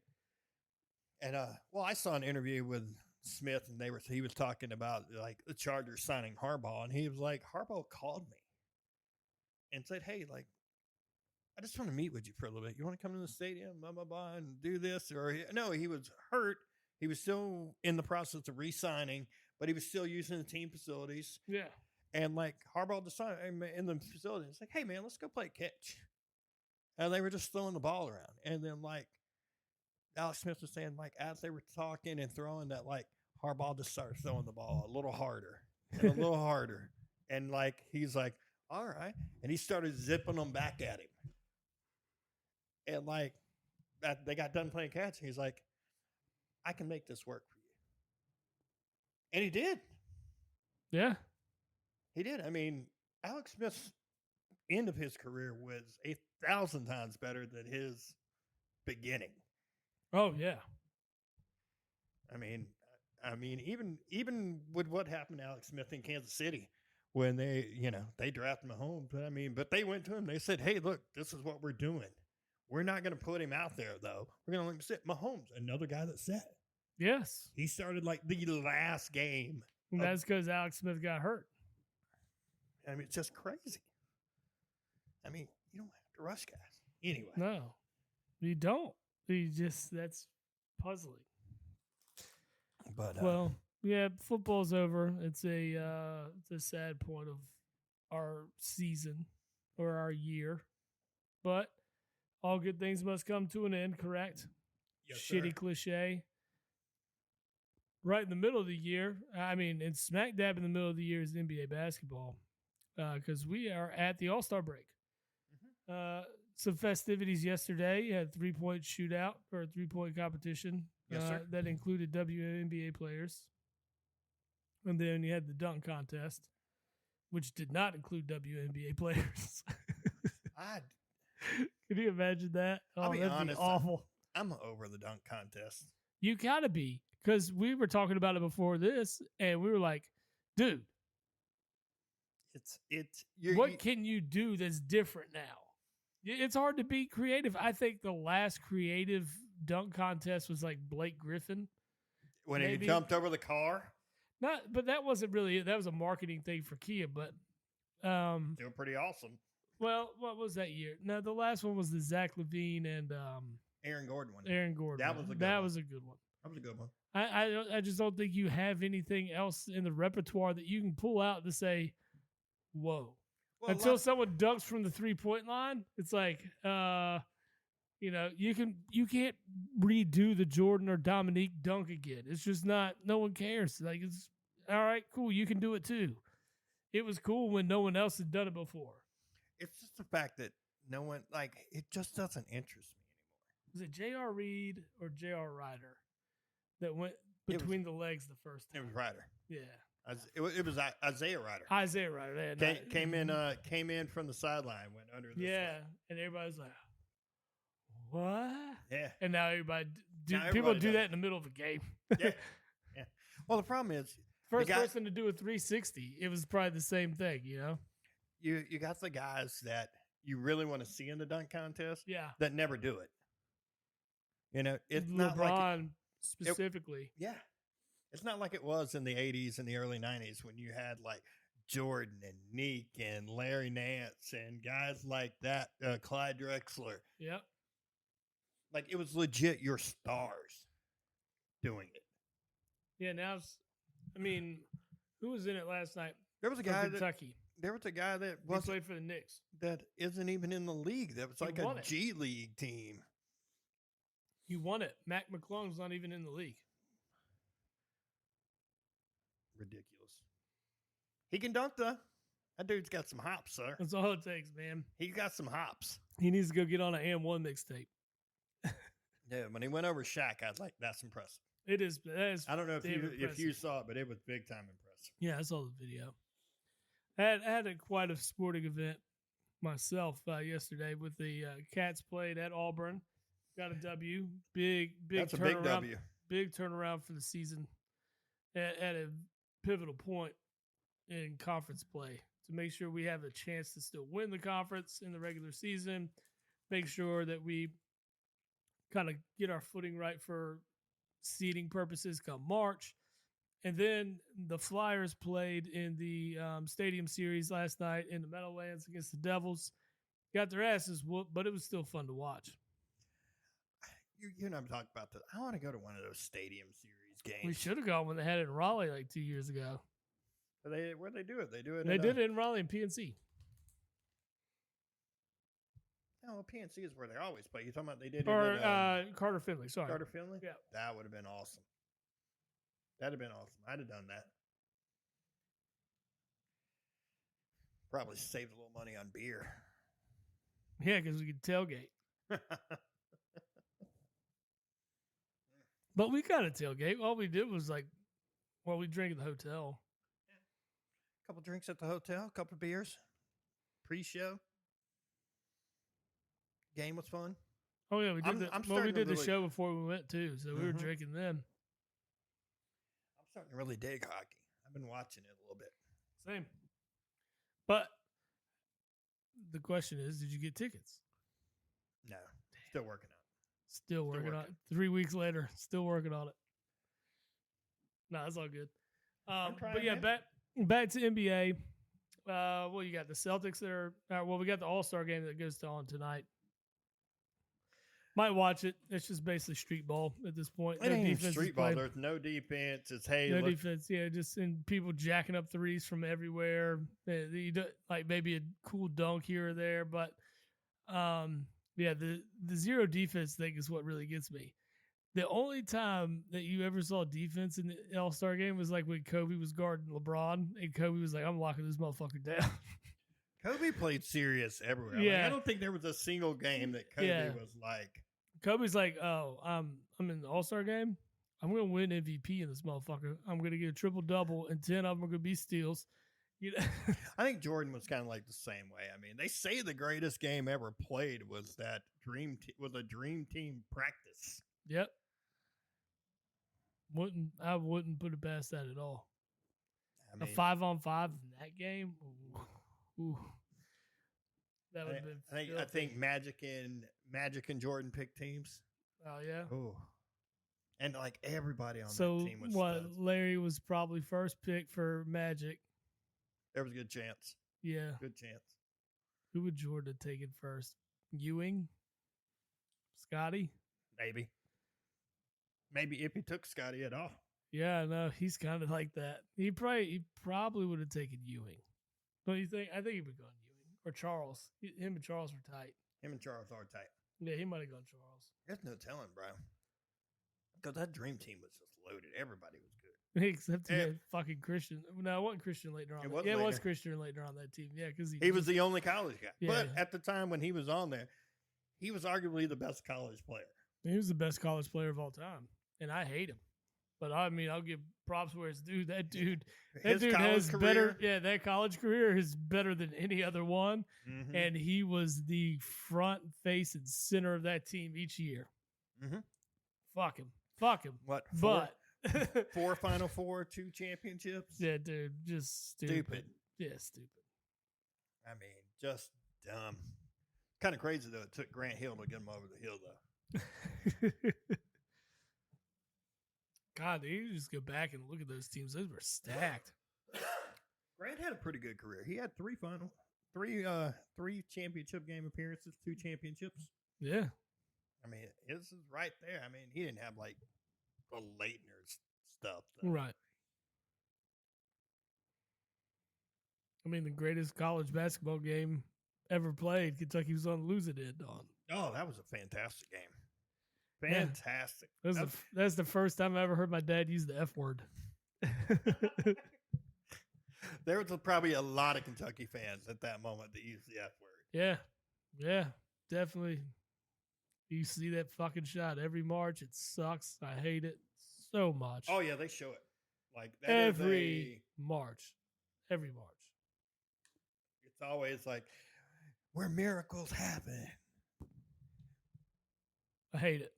And well, I saw an interview with Smith, and he was talking about like the Chargers signing Harbaugh, and he was like, Harbaugh called me and said, "Hey, like, I just want to meet with you for a little bit. You want to come to the stadium, blah blah blah, and do this?" Or no, he was hurt. He was still in the process of re-signing, but he was still using the team facilities. Yeah. And like Harbaugh decided in the facility, it's like, "Hey man, let's go play catch." And they were just throwing the ball around, and then like Alex Smith was saying, like, as they were talking and throwing that, like, Harbaugh just started throwing the ball a little harder and a little harder. And, like, he's like, all right. And he started zipping them back at him. And, like, they got done playing catch. And he's like, I can make this work for you. And he did. Yeah. He did. I mean, Alex Smith's end of his career was 1,000 times better than his beginning. Oh yeah. I mean, even with what happened to Alex Smith in Kansas City when they drafted Mahomes, but they went to him. They said, "Hey, look, this is what we're doing. We're not going to put him out there though. We're going to let him sit." Mahomes, another guy that sat. Yes. He started like the last game. And that's because Alex Smith got hurt. I mean, it's just crazy. I mean, you don't have to rush guys anyway. No, you don't. That's puzzling. But well, yeah, football's over. It's a sad point of our season or our year, but all good things must come to an end. Correct? Yes, Shitty sir. cliche. Right in the middle of the year, it's smack dab in the middle of the year is NBA basketball, because we are at the All-Star break. Mm-hmm. Some festivities yesterday. You had a 3-point shootout or a 3-point competition. Yes, sir. That included WNBA players. And then you had the dunk contest, which did not include WNBA players. Can you imagine that? I'll be honest. Awful. I'm over the dunk contest. You gotta be, because we were talking about it before this, and we were like, dude, what can you do that's different now? It's hard to be creative. I think the last creative dunk contest was like Blake Griffin. When he jumped over the car? But that wasn't really, that was a marketing thing for Kia, but they were pretty awesome. Well, what was that year? No, the last one was the Zach LaVine and Aaron Gordon one. Aaron Gordon. That was a good one. That was a good one. That was a good one. I just don't think you have anything else in the repertoire that you can pull out to say, whoa. Well, until someone dunks from the 3-point line, it's like, you can't redo the Jordan or Dominique dunk again. It's just not. No one cares. Like, it's all right, cool. You can do it too. It was cool when no one else had done it before. It's just the fact that no one, like, it just doesn't interest me anymore. Was it J.R. Reed or J.R. Ryder that went between the legs the first time? It was Ryder. Yeah. It was Isaiah Ryder. Isaiah Ryder. Came in from the sideline, went under the slide. And everybody's like, what? Yeah. And now people do that in the middle of a game. Yeah. Yeah. Well, the problem is first person to do a 360, it was probably the same thing, you know? You got the guys that you really want to see in the dunk contest, that never do it. You know, it's LeBron not like specifically. It's not like it was in the 80s and the early 90s when you had like Jordan and Neek and Larry Nance and guys like that, Clyde Drexler. Yep. Like, it was legit your stars doing it. Yeah, now who was in it last night? There was a guy Kentucky. There was a guy that played for the Knicks. That isn't even in the league. That was like a G League team. He won it. Mac McClung's not even in the league. Ridiculous. He can dunk though. That dude's got some hops, sir. That's all it takes, man. He got some hops. He needs to go get on an AM1 mixtape. Yeah, when he went over Shaq, I was like, that's impressive. It is. I don't know if you saw it, but it was big time impressive. Yeah, I saw the video. I had quite a sporting event myself yesterday with the Cats played at Auburn. Got a W. Big That's turnaround. A big W. Big turnaround for the season at a pivotal point in conference play to make sure we have a chance to still win the conference in the regular season, make sure that we kind of get our footing right for seeding purposes come March. And then the Flyers played in the Stadium Series last night in the Meadowlands against the Devils. Got their asses whooped, but it was still fun to watch. You and I'm talking about this. I want to go to one of those Stadium Series games. We should have gone when they had it in Raleigh like 2 years ago. Where'd they do it? They do it. They did it in Raleigh and PNC. No, PNC is where they always play. You talking about they did Or it at Carter Finley. Sorry, Carter Finley? Yeah, That would have been awesome. That'd have been awesome. I'd have done that. Probably saved a little money on beer. yeah, because we could tailgate. But we got a tailgate. All we did was we drank at the hotel. A couple drinks at the hotel, a couple beers, pre-show. Game was fun. Oh yeah, we did. We did the really, show before we went too, so we were drinking then. I'm starting to really dig hockey. I've been watching it a little bit. Same. But the question is, did you get tickets? No, still working on it. Still working on it. 3 weeks later, still working on it. No, that's all good. But yeah, back to NBA. Well, you got the Celtics that are. We got the All-Star game that goes on tonight. Might watch it. It's just basically street ball at this point. It ain't street ball. There's no defense. It's defense. Yeah, just and people jacking up threes from everywhere. Like maybe a cool dunk here or there, but the zero defense thing is what really gets me. The only time that you ever saw defense in the All-Star game was like when Kobe was guarding LeBron, and Kobe was like, "I'm locking this motherfucker down." Kobe played serious everywhere. Yeah, I don't think there was a single game that Kobe was like. Kobe's like, "Oh, I'm in the All-Star game. I'm gonna win MVP in this motherfucker. I'm gonna get a triple double, and 10 of them are gonna be steals." You know, I think Jordan was kind of like the same way. I mean, they say the greatest game ever played was that a dream team practice. Yep. I wouldn't put it past that at all. I mean, a 5-on-5 in that game. Ooh. That would have been. I think Magic and Jordan picked teams. Oh yeah. Oh. And like everybody on that team was. So Larry was probably first pick for Magic. There was a good chance. Yeah. Good chance. Who would Jordan have taken first? Ewing? Scotty? Maybe if he took Scotty at all. Yeah, no, he's kind of like that. He probably would have taken Ewing. Don't you think? I think he would have gone Ewing. Or Charles. Him and Charles were tight. Him and Charles are tight. Yeah, he might have gone Charles. There's no telling, bro. Because that dream team was just loaded. Everybody was good. Except fucking Christian. No, it wasn't Christian later on. It was Christian later on that team. Yeah, because he was the only college guy. Yeah. But at the time when he was on there, he was arguably the best college player. He was the best college player of all time. And I hate him. But I mean, I'll give props where it's due. That dude has better. Yeah, that college career is better than any other one. Mm-hmm. And he was the front face and center of that team each year. Mm-hmm. Fuck him. What? Four Final Four, 2 championships. Yeah, dude, just stupid. Yeah, stupid. I mean, just dumb. Kind of crazy though. It took Grant Hill to get him over the hill, though. God, you just go back and look at those teams. Those were stacked. Grant had a pretty good career. He had 3 championship game appearances, 2 championships. Yeah. I mean, this is right there. I mean, he didn't have like the Leitner stuff. Though. Right. I mean, the greatest college basketball game ever played, Kentucky was on the losing end on. Oh, that was a fantastic game. Fantastic. Yeah. That's the first time I ever heard my dad use the F word. There was probably a lot of Kentucky fans at that moment that used the F word. Yeah, definitely. You see that fucking shot every March. It sucks. I hate it so much. Oh, yeah, they show it. Like that every March. Every March. It's always like where miracles happen. I hate it.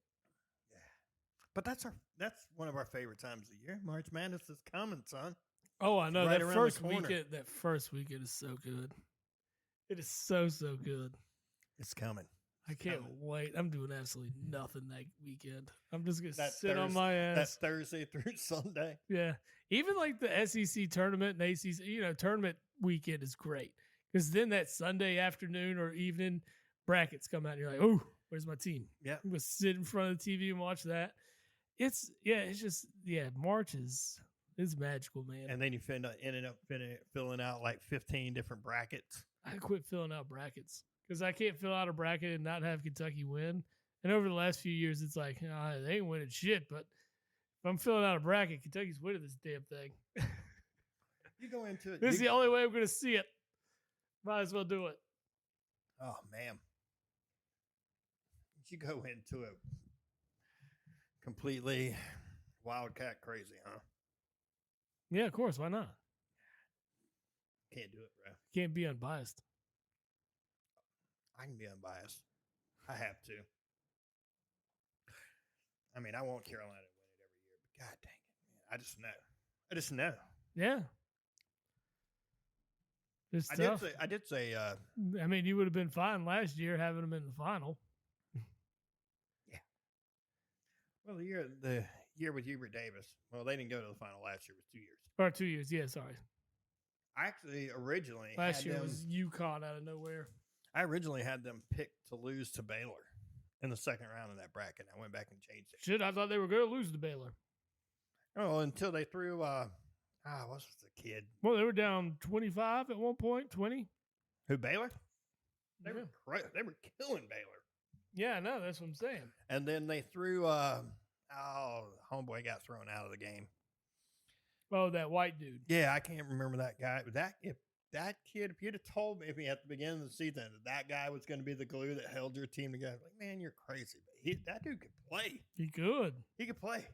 Yeah. But that's one of our favorite times of the year. March Madness is coming, son. Oh, I know. Right That around the first corner. weekend. That first weekend is so good. It is so good. It's coming. I can't coming. wait. I'm doing absolutely nothing that weekend. I'm just gonna That sit on my That ass. Thursday through Sunday. Yeah, even like the SEC tournament and ACC, tournament weekend is great because then that Sunday afternoon or evening brackets come out and you're like, oh, where's my team? Yeah. I'm gonna sit in front of the TV and watch that. It's just March is magical, man. And then you ended up filling out like 15 different brackets. I quit filling out brackets because I can't fill out a bracket and not have Kentucky win. And over the last few years, it's like they ain't winning shit. But if I'm filling out a bracket, Kentucky's winning this damn thing. You go into it. This is the only way I'm going to see it. Might as well do it. Oh, man. You go into it completely wildcat crazy, huh? Yeah, of course. Why not? Can't do it, bro. Can't be unbiased. I can be unbiased. I have to. I mean, I want Carolina to win it every year, but god dang it, man. I just know. Yeah. It's tough. I did say I mean, you would have been fine last year having them in the final. yeah. Well, the year with Hubert Davis. Well, they didn't go to the final last year. It was 2 years. Or 2 years. Yeah, sorry. I actually originally Last year was UConn out of nowhere. I originally had them picked to lose to Baylor in the second round of that bracket. I went back and changed it. Shit, I thought they were going to lose to Baylor. Oh, until they threw what's the kid? Well, they were down 25 at one point, 20. Who, Baylor? They Yeah. were killing Baylor. Yeah, I know. That's what I'm saying. And then they threw homeboy got thrown out of the game. Oh, that white dude. Yeah, I can't remember that guy. But if you'd have told me at the beginning of the season that guy was going to be the glue that held your team together, like, man, you're crazy. But that dude could play. He could. He could play.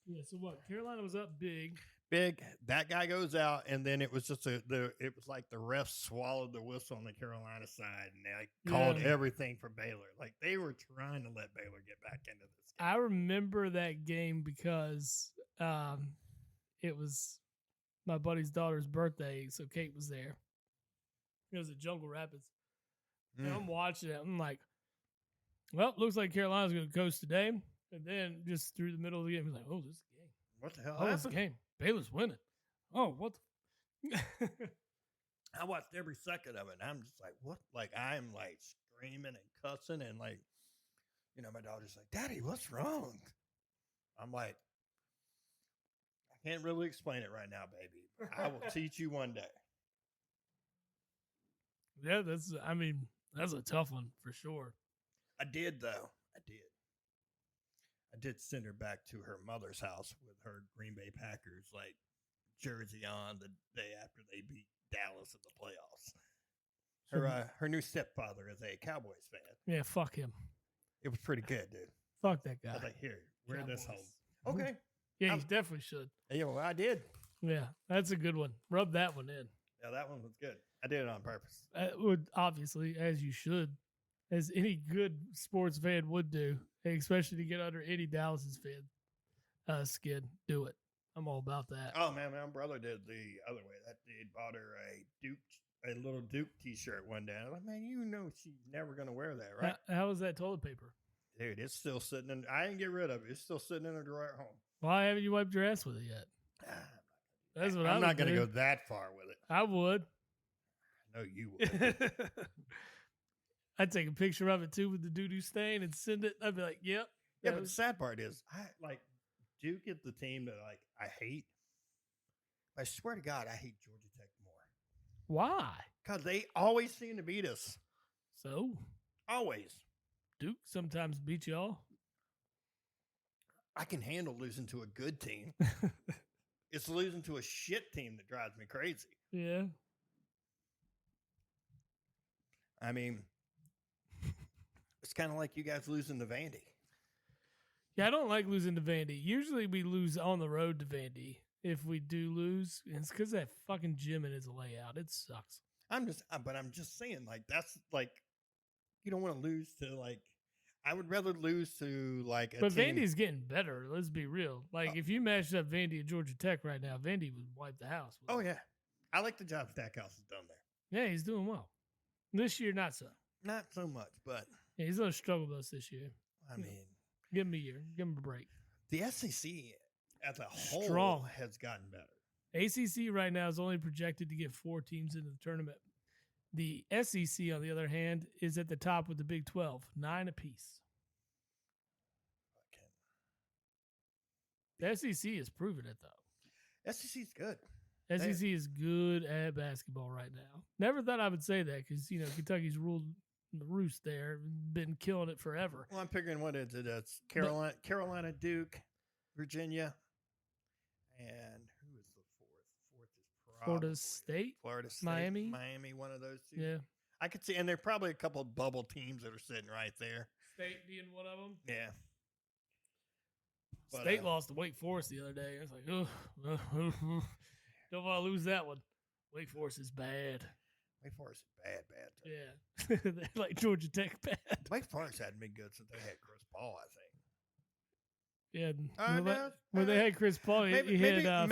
Yeah, so what? Carolina was up big. Big. That guy goes out, and then it was just it was like the refs swallowed the whistle on the Carolina side, and they called everything for Baylor. Like they were trying to let Baylor get back into this game. I remember that game because it was my buddy's daughter's birthday, so Kate was there. It was at Jungle Rapids. And I'm watching it. I'm like, well, looks like Carolina's going to coast today. And then just through the middle of the game, he's like, oh, this is a game. What the hell Oh, happened? this game. Baylor's winning. Oh, what the I watched every second of it, and I'm just like, what? Like, I'm like screaming and cussing, and like, my daughter's like, Daddy, what's wrong? I'm like, I can't really explain it right now, baby. But I will teach you one day. Yeah, that's a tough one for sure. I did, though. I did send her back to her mother's house with her Green Bay Packers, like, jersey on the day after they beat Dallas in the playoffs. Her new stepfather is a Cowboys fan. Yeah, fuck him. It was pretty good, dude. Fuck that guy. I was like, here, wear this home. Cowboys. Okay. Yeah, you definitely should. Yeah, well, I did. Yeah, that's a good one. Rub that one in. Yeah, that one was good. I did it on purpose. Would obviously, as you should, as any good sports fan would do, especially to get under Eddie Dallas's skin. Do it. I'm all about that. Oh man, my brother did the other way. That dude bought her a little Duke T-shirt one day. I'm like, man, she's never gonna wear that, right? How was that toilet paper? Dude, it's still sitting in. I didn't get rid of it. It's still sitting in a drawer at home. Why haven't you wiped your ass with it yet? That's what I'm not going to go that far with it. I would. I know you would. I'd take a picture of it too with the doo-doo stain and send it. I'd be like, yep. Yeah, but the sad part is, Duke is the team that I hate. I swear to God, I hate Georgia Tech more. Why? Because they always seem to beat us. So? Always. Duke sometimes beat y'all. I can handle losing to a good team. It's losing to a shit team that drives me crazy. Yeah. I mean, it's kind of like you guys losing to Vandy. Yeah, I don't like losing to Vandy. Usually we lose on the road to Vandy. If we do lose, it's because that fucking gym and its layout. It sucks. I'm just saying, that's you don't want to lose to I would rather lose to like a But team. Vandy's getting better. Let's be real. Like if you matched up Vandy and Georgia Tech right now, Vandy would wipe the house. Oh yeah, I like the job Stackhouse has done there. Yeah, he's doing well. This year, not so. Not so much, but Yeah, he's going to struggle with us this year. I mean, Give him a year. Give him a break. the SEC as a whole Strong. has gotten better. ACC right now is only projected to get 4 teams into the tournament. The SEC, on the other hand, is at the top with the Big 12, 9 apiece. The SEC is proving it, though. SEC's good. SEC is good at basketball right now. Never thought I would say that because, Kentucky's ruled the roost there, been killing it forever. Well, I'm figuring what is it? It's Carolina, Duke, Virginia, and who is the fourth? Fourth is probably Florida State, Miami, one of those two. Yeah. I could see, and there are probably a couple of bubble teams that are sitting right there. State being one of them. Yeah. But, State lost to Wake Forest the other day. I was like, don't want to lose that one. Wake Forest is bad. Wake Forest is bad. Yeah. They're like Georgia Tech bad. Wake Forest hadn't been good since they had Chris Paul, I think. Yeah. When they had Chris Paul, he had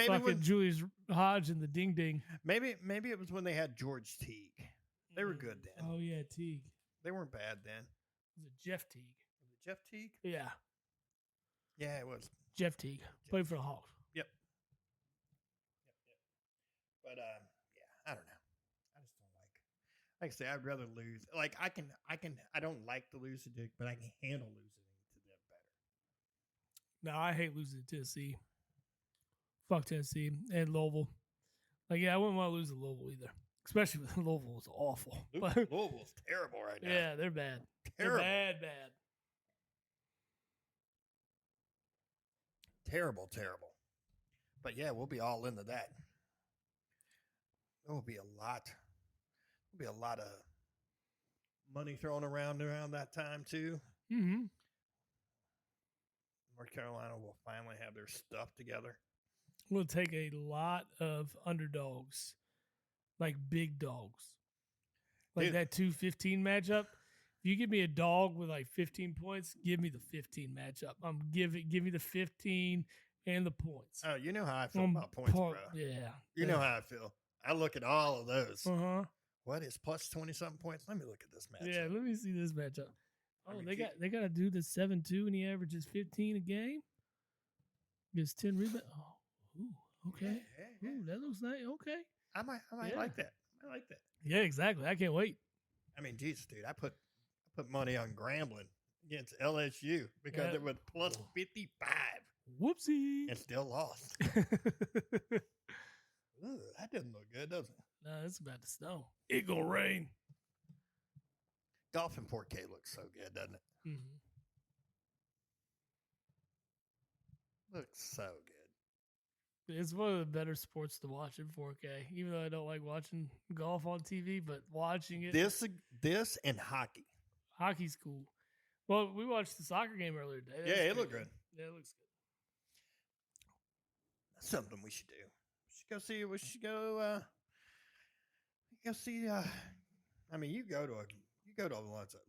fucking Julius Hodge and the ding ding. Maybe it was when they had George Teague. They were good then. Oh, yeah, Teague. They weren't bad then. Was it Jeff Teague? Was it Jeff Teague? Yeah. Yeah, it was. Jeff Teague. Played for the Hawks. Yep. But, I don't know. I just don't like I say, I'd rather lose. Like, I don't like to lose to Duke, but I can handle losing to them better. No, I hate losing to Tennessee. Fuck Tennessee and Louisville. Like, yeah, I wouldn't want to lose to Louisville either. Especially when Louisville was awful. Louisville's terrible right now. Yeah, they're bad. Terrible. They're bad. Terrible. But yeah, we'll be all into that. There will be a lot of money thrown around that time too. Mm-hmm. North Carolina will finally have their stuff together. We'll take a lot of underdogs, like big dogs. Like that 2-15 matchup. If you give me a dog with like 15 points, give me the 15 matchup. Give me the 15 and the points. Oh, you know how I feel about points, bro. Yeah. You know how I feel. I look at all of those. Uh-huh. What is plus 20-something points? Let me look at this matchup. Yeah, let me see this matchup. Oh, I mean, they got to do the 7-2 and he averages 15 a game. Gets 10 rebounds. Oh, ooh, okay. Yeah. Ooh, that looks nice. Okay. I might like that. I like that. Yeah, exactly. I can't wait. I mean, Jesus, dude, I put money on Grambling against LSU because it was plus 55. Whoopsie. And still lost. Ooh, that doesn't look good, does it? No, it's about to snow. It gonna rain. Golf in 4K looks so good, doesn't it? Mm-hmm. Looks so good. It's one of the better sports to watch in 4K, even though I don't like watching golf on TV, but watching it. This and hockey. Hockey's cool. Well, we watched the soccer game earlier today. Yeah, it looked good. Yeah, it looks good. That's something we should do. We should go see. I mean, you go to a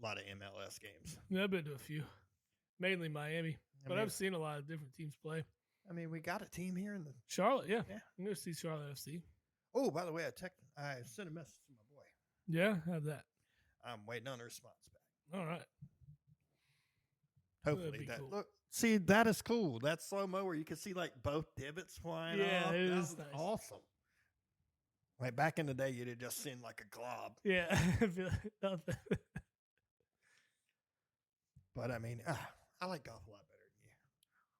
lot of MLS games. Yeah, I've been to a few, mainly Miami, but I've seen a lot of different teams play. I mean, we got a team here in the Charlotte. Yeah, I'm gonna see Charlotte FC. Oh, by the way, I sent a message to my boy. Yeah, have that. I'm waiting on a response back. All right. Hopefully that cool. Look. See, that is cool. That slow-mo where you can see like both divots flying off. Yeah, it that is was nice. Awesome. Like back in the day, you'd have just seen like a glob. Yeah. But I mean, I like golf a lot better than you.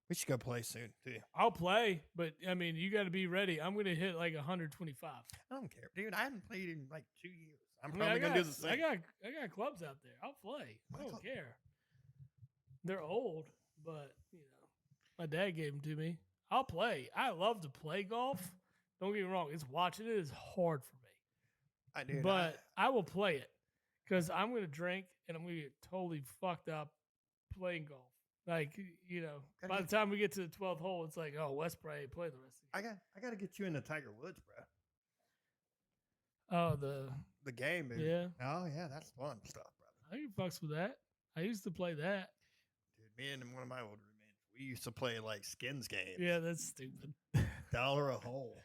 We should go play soon, too. I'll play, but I mean, you got to be ready. I'm going to hit like 125. I don't care. Dude, I haven't played in like 2 years. I'm probably going to do the same. I got clubs out there. I'll play. I don't care. They're old, but, my dad gave them to me. I'll play. I love to play golf. Don't get me wrong. Watching it is hard for me. I do. But I will play it because I'm going to drink and I'm going to get totally fucked up playing golf. Like, by the time we get to the 12th hole, it's like, oh, West probably play the rest of the I got to get you into Tiger Woods, bro. Oh, the game, dude. Yeah. Oh, yeah, that's fun stuff, brother. I can fucks with that. I used to play that. Me and one of my old roommates, we used to play like skins games. Yeah, that's stupid. $1 a hole.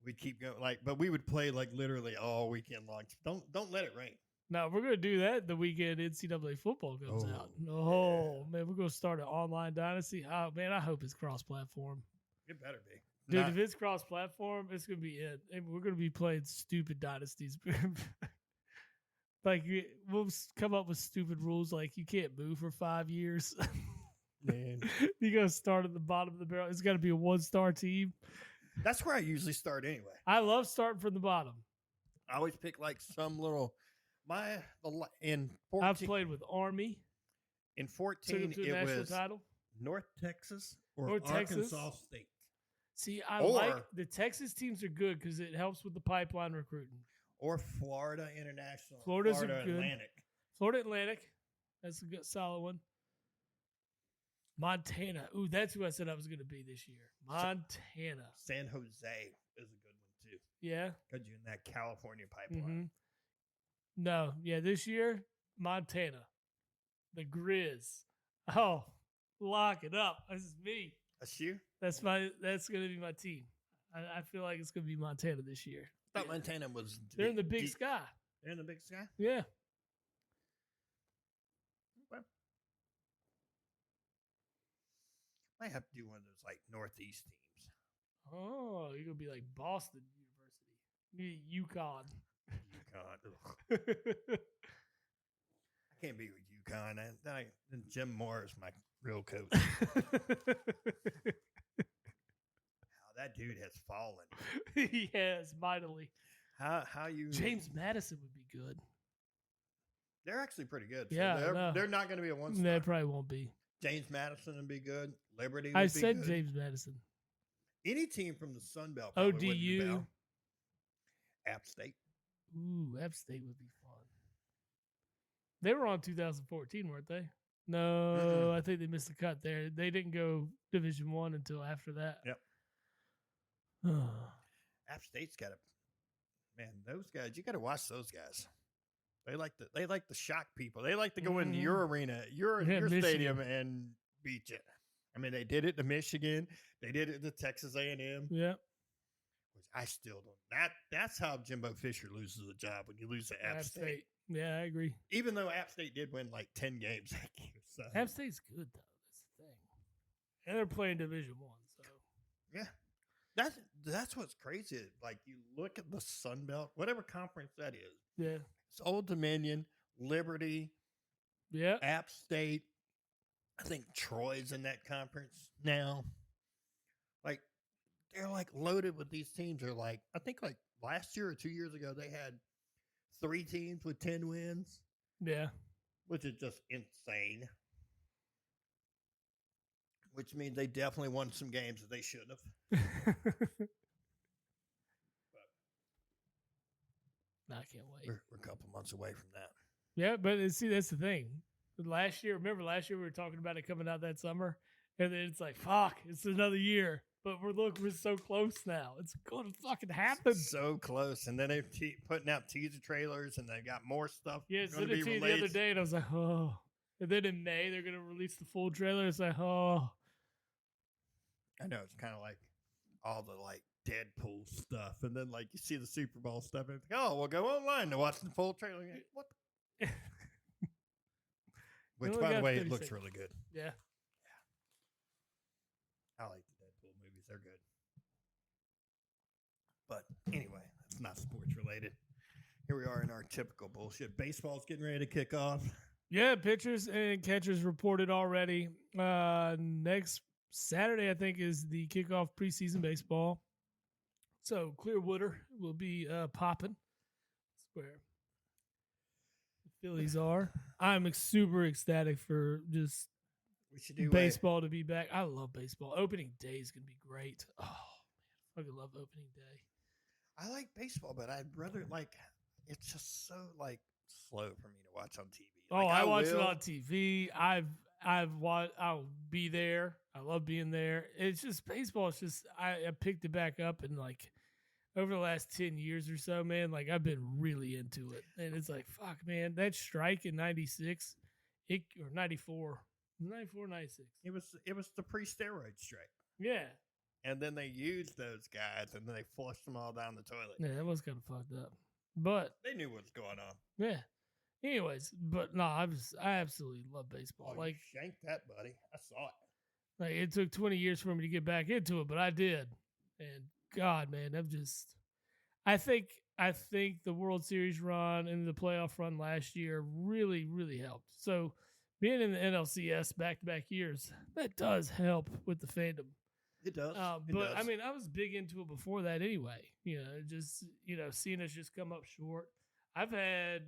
We'd keep going but we would play like literally all weekend long. Don't let it rain. No, we're gonna do that the weekend NCAA football comes out. Oh man, we're gonna start an online dynasty. Oh man, I hope it's cross-platform. It better be. Dude, if it's cross-platform, it's gonna be it. And we're gonna be playing stupid dynasties. Like we'll come up with stupid rules, like you can't move for 5 years. Man. You gotta start at the bottom of the barrel. It's gotta be a 1-star team. That's where I usually start anyway. I love starting from the bottom. I always pick like some little in 14, I've played with Army. in Took 14 them to a it national was title. North Texas or North Texas. Arkansas State. See, I like the Texas teams are good because it helps with the pipeline recruiting. Or Florida International. Florida good. Atlantic. Florida Atlantic. That's a good solid one. Montana. Ooh, that's who I said I was going to be this year. Montana. San Jose is a good one too. Yeah. Because you're in that California pipeline. Mm-hmm. No. Yeah, this year, Montana. The Grizz. Oh, lock it up. This is me. That's you? That's going to be my team. I feel like it's going to be Montana this year. I thought Montana was... They're in the Big Sky. They're in the Big Sky? Yeah. Okay. Might have to do one of those like Northeast teams. Oh, you're going to be like Boston University. UConn. UConn. I can't be with UConn. Jim Moore is my real coach. That dude has fallen. He has, mightily. How you... James Madison would be good. They're actually pretty good. So Yeah, they're not going to be a one-star. They probably won't be. James Madison would be good. Liberty would I be said good. James Madison. Any team from the Sun Belt probably wouldn't ODU. rebel. App State. Ooh, App State would be fun. They were on 2014, weren't they? No, I think they missed the cut there. They didn't go Division I until after that. Yep. App State's got those guys, you got to watch those guys. They like to shock people. They like to go into your arena, your stadium and beat you. I mean, they did it to Michigan. They did it to Texas A&M. Yeah. Which I still don't. That's how Jimbo Fisher loses a job, when you lose to App State. Yeah, I agree. Even though App State did win like 10 games that year. So. App State's good, though. That's the thing. And they're playing Division I, so. Yeah. That's what's crazy. Like, you look at the Sun Belt, whatever conference that is. Yeah. It's Old Dominion, Liberty, yeah, App State. I think Troy's in that conference now. Like, they're like loaded with these teams. Are like, I think like last year or 2 years ago, they had 3 teams with 10 wins. Yeah. Which is just insane. Which means they definitely won some games that they shouldn't have. I can't wait. We're a couple months away from that. Yeah, but see, that's the thing. Last year we were talking about it coming out that summer, and then it's like, fuck, it's another year. But we're so close now. It's going to fucking happen. So close. And then they're putting out teaser trailers, and they got more stuff. Yeah, it's going to be the other day, and I was like, oh. And then in May, they're going to release the full trailer. It's like, oh. I know, it's kind of like all the like Deadpool stuff, and then like you see the Super Bowl stuff, and it's like, oh, we'll go online to watch the full trailer. What? Which, by the way, it looks really good. Yeah. I like the Deadpool movies; they're good. But anyway, it's not sports related. Here we are in our typical bullshit. Baseball's getting ready to kick off. Yeah, pitchers and catchers reported already. Next Saturday, I think, is the kickoff preseason baseball. So Clearwater will be popping. That's where the Phillies are. I'm super ecstatic for just baseball to be back. I love baseball. Opening day is going to be great. Oh, man, I fucking love opening day. I like baseball, but I'd rather it's just so slow for me to watch on TV. I watch it on TV. I'll be there. I love being there. It's just baseball. It's just I picked it back up, and over the last 10 years or so, man, I've been really into it. And it's like, fuck, man, that strike in 96 or 94, 94, 96. It was the pre-steroid strike. Yeah. And then they used those guys, and then they flushed them all down the toilet. Yeah, that was kind of fucked up. But They knew what was going on. yeah. Anyways, but no, I absolutely love baseball. Oh, like you shanked that, buddy. I saw it. Like it took 20 years for me to get back into it, but I did. And God, man, I think the World Series run and the playoff run last year really, really helped. So being in the NLCS back-to-back years, that does help with the fandom. It does. But does. I mean, I was big into it before that anyway. Seeing us just come up short. I've had,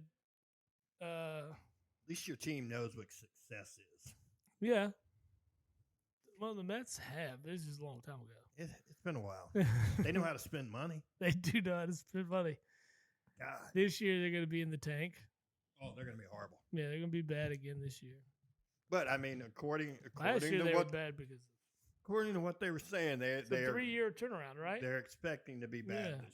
at least your team knows what success is. Yeah. Well, the Mets have. This is a long time ago. It's been a while. They know how to spend money. They do know how to spend money. God. This year they're going to be in the tank. Oh, they're going to be horrible. Yeah, they're going to be bad again this year. But I mean, according last year to they what were bad because according to what they were saying, it's a 3-year turnaround, right? They're expecting to be bad this year.